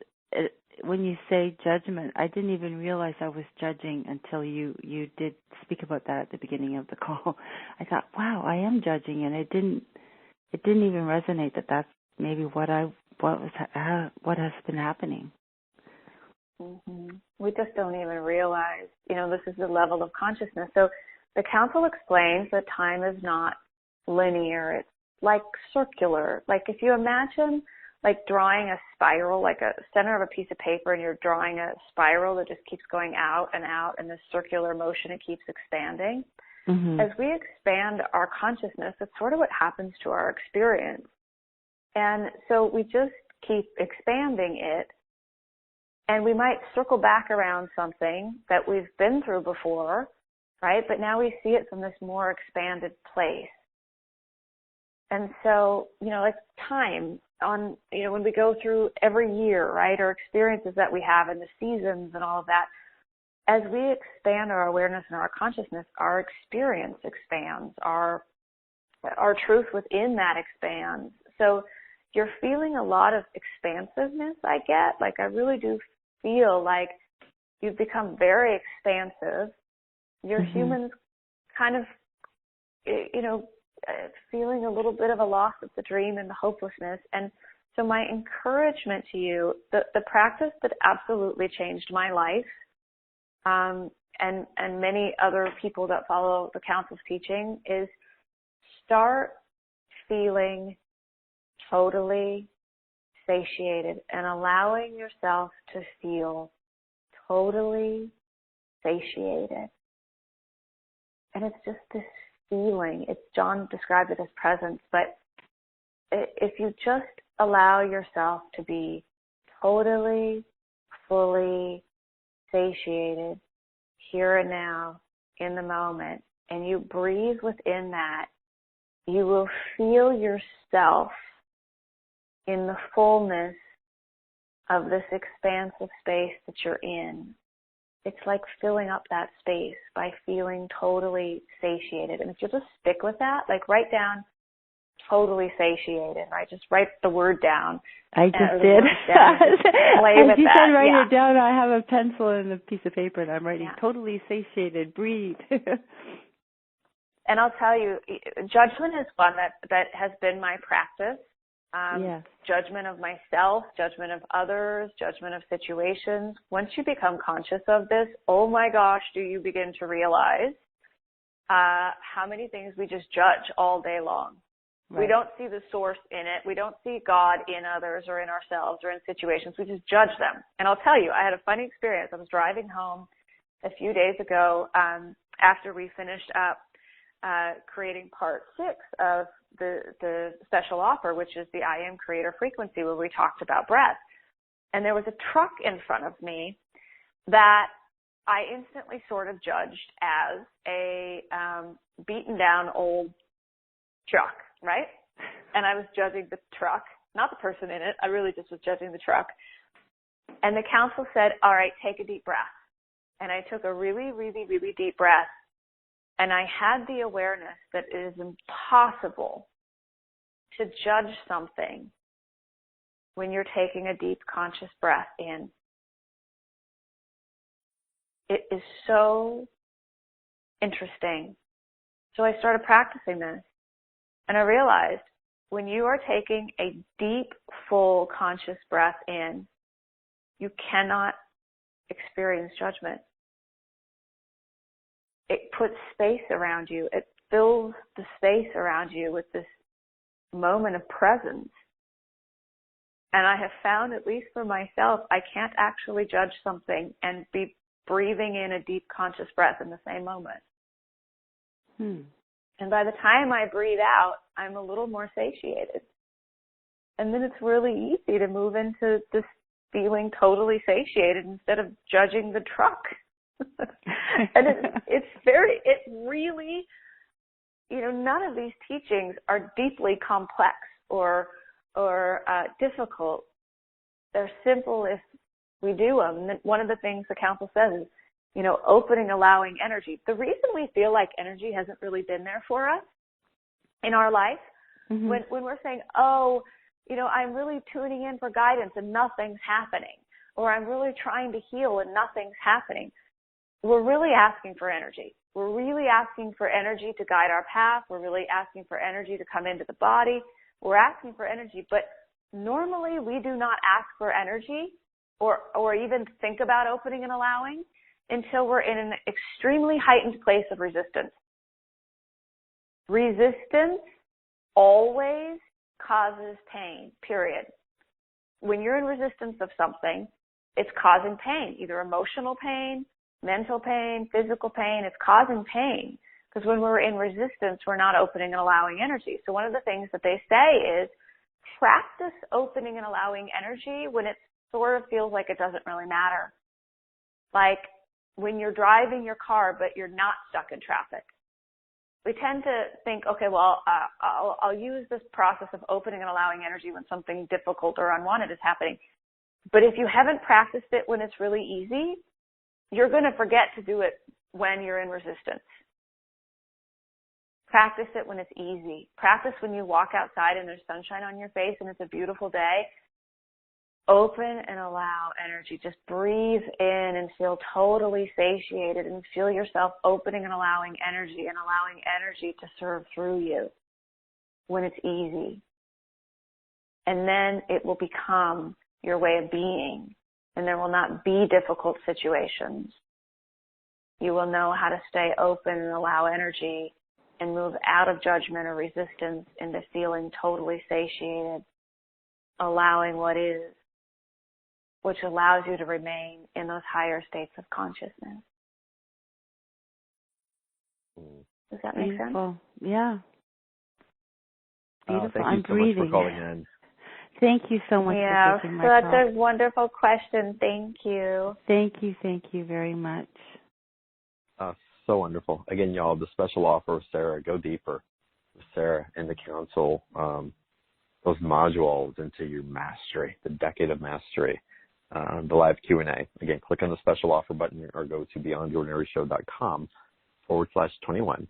when you say judgment, I didn't even realize I was judging until you did speak about that at the beginning of the call. I thought, wow, I am judging, and it didn't even resonate that that's maybe what has been happening. Mm-hmm. We just don't even realize, this is the level of consciousness. So the council explains that time is not linear. It's like circular. Like if you imagine like drawing a spiral, like a center of a piece of paper, and you're drawing a spiral that just keeps going out and out in this circular motion, it keeps expanding. Mm-hmm. As we expand our consciousness, that's sort of what happens to our experience. And so we just keep expanding it, and we might circle back around something that we've been through before, right? But now we see it from this more expanded place. And so, like time on, when we go through every year, right, or experiences that we have in the seasons and all of that, as we expand our awareness and our consciousness, our experience expands, our truth within that expands. So you're feeling a lot of expansiveness, I get. Like I really do feel like you've become very expansive. Your mm-hmm. human's kind of, feeling a little bit of a loss of the dream and the hopelessness. And so my encouragement to you, the practice that absolutely changed my life, and many other people that follow the Council's teaching, is start feeling totally satiated and allowing yourself to feel totally satiated. And it's just this feeling. John described it as presence, but if you just allow yourself to be totally, fully satiated here and now in the moment, and you breathe within that, you will feel yourself in the fullness of this expansive space that you're in. It's like filling up that space by feeling totally satiated. And if you just stick with that, like write down totally satiated, right? Just write the word down. I just did. Play with you that. said write yeah. it down. I have a pencil and a piece of paper, and I'm writing totally satiated, breathe. And I'll tell you, judgment is one that has been my practice. Yes. Judgment of myself, judgment of others, judgment of situations. Once you become conscious of this, oh my gosh, do you begin to realize how many things we just judge all day long. Right. We don't see the source in it. We don't see God in others or in ourselves or in situations. We just judge them. And I'll tell you, I had a funny experience. I was driving home a few days ago after we finished up creating part 6 of the special offer, which is the I Am Creator frequency, where we talked about breath. And there was a truck in front of me that I instantly sort of judged as a beaten down old truck, right? And I was judging the truck, not the person in it. I really just was judging the truck. And the council said, all right, take a deep breath. And I took a really, really, really deep breath. And I had the awareness that it is impossible to judge something when you're taking a deep conscious breath in. It is so interesting. So I started practicing this, and I realized when you are taking a deep, full, conscious breath in, you cannot experience judgment. It puts space around you. It fills the space around you with this moment of presence. And I have found, at least for myself, I can't actually judge something and be breathing in a deep conscious breath in the same moment. And by the time I breathe out, I'm a little more satiated. And then it's really easy to move into this feeling totally satiated instead of judging the truck. And it really, none of these teachings are deeply complex or difficult. They're simple if we do them. And one of the things the council says is, opening, allowing energy. The reason we feel like energy hasn't really been there for us in our life, when we're saying, I'm really tuning in for guidance and nothing's happening, or I'm really trying to heal and nothing's happening, we're really asking for energy. We're really asking for energy to guide our path. We're really asking for energy to come into the body. We're asking for energy, but normally we do not ask for energy or even think about opening and allowing until we're in an extremely heightened place of resistance. Resistance always causes pain, period. When you're in resistance of something, it's causing pain, either emotional pain, mental pain, physical pain. It's causing pain because when we're in resistance, we're not opening and allowing energy. So one of the things that they say is practice opening and allowing energy when it sort of feels like it doesn't really matter. Like when you're driving your car, but you're not stuck in traffic. We tend to think, okay, well, I'll use this process of opening and allowing energy when something difficult or unwanted is happening. But if you haven't practiced it when it's really easy, you're going to forget to do it when you're in resistance. Practice it when it's easy. Practice when you walk outside and there's sunshine on your face and it's a beautiful day. Open and allow energy. Just breathe in and feel totally satiated and feel yourself opening and allowing energy to serve through you when it's easy. And then it will become your way of being, and there will not be difficult situations. You will know how to stay open and allow energy and move out of judgment or resistance into feeling totally satiated, allowing what is, which allows you to remain in those higher states of consciousness. Does that make Beautiful. sense? Yeah. Beautiful. Thank you I'm so breathing. much for calling in. Thank you so much for taking my call. Yeah, such a wonderful question. Thank you. Thank you very much. So wonderful. Again, y'all, the special offer with Sara, go deeper with Sara and the council, those modules into your mastery, the decade of mastery, the live Q&A. Again, click on the special offer button or go to beyondtheordinaryshow.com/21.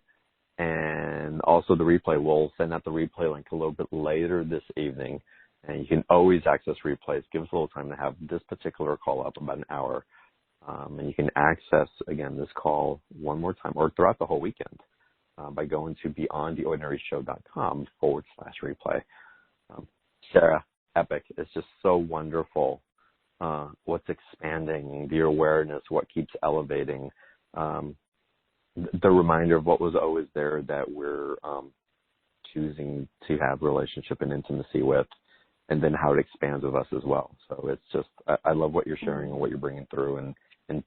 And also the replay. We'll send out the replay link a little bit later this evening. And you can always access replays. Give us a little time to have this particular call up, about an hour. And you can access, again, this call one more time or throughout the whole weekend by going to beyondtheordinaryshow.com/replay. Sara, epic. It's just so wonderful what's expanding, the awareness, what keeps elevating, the reminder of what was always there that we're choosing to have relationship and intimacy with, and then how it expands with us as well. So it's just, I love what you're sharing and what you're bringing through, and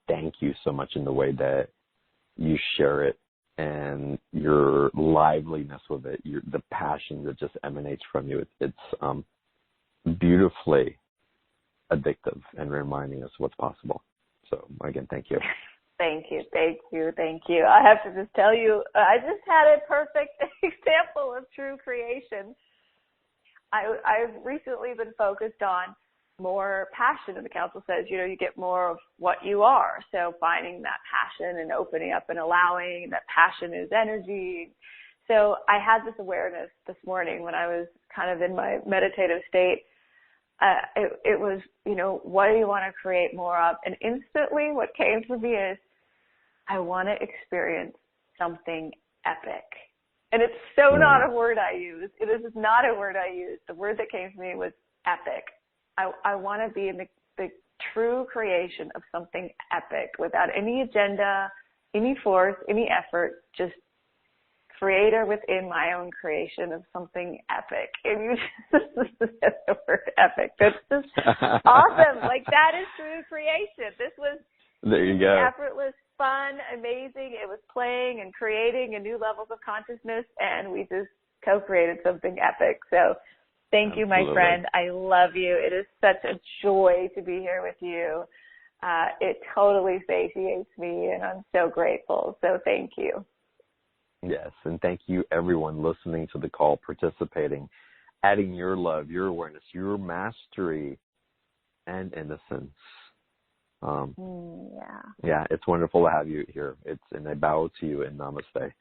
thank you so much in the way that you share it and your liveliness with it, the passion that just emanates from you. It's beautifully addictive and reminding us what's possible. So again, thank you. Thank you. I have to just tell you, I just had a perfect example of true creation. I've recently been focused on more passion, and the council says, you get more of what you are. So finding that passion and opening up and allowing that passion is energy. So I had this awareness this morning when I was kind of in my meditative state. It was, what do you want to create more of? And instantly what came to me is I want to experience something epic. And it's so not a word I use. It is not a word I use. The word that came to me was epic. I want to be in the true creation of something epic without any agenda, any force, any effort, just creator within my own creation of something epic. And you just said the word epic. That's just awesome. Like, that is true creation. This was there you go. Effortless, fun, amazing. It was playing and creating a new levels of consciousness, and we just co-created something epic. So thank you, my friend. I love you. It is such a joy to be here with you. It totally satiates me, and I'm so grateful. So thank you. Yes, and thank you, everyone listening to the call, participating, adding your love, your awareness, your mastery, and innocence. Yeah, it's wonderful to have you here. And I bow to you in namaste.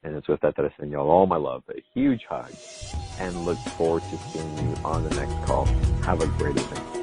And it's with that I send you all my love, a huge hug, and look forward to seeing you on the next call. Have a great evening.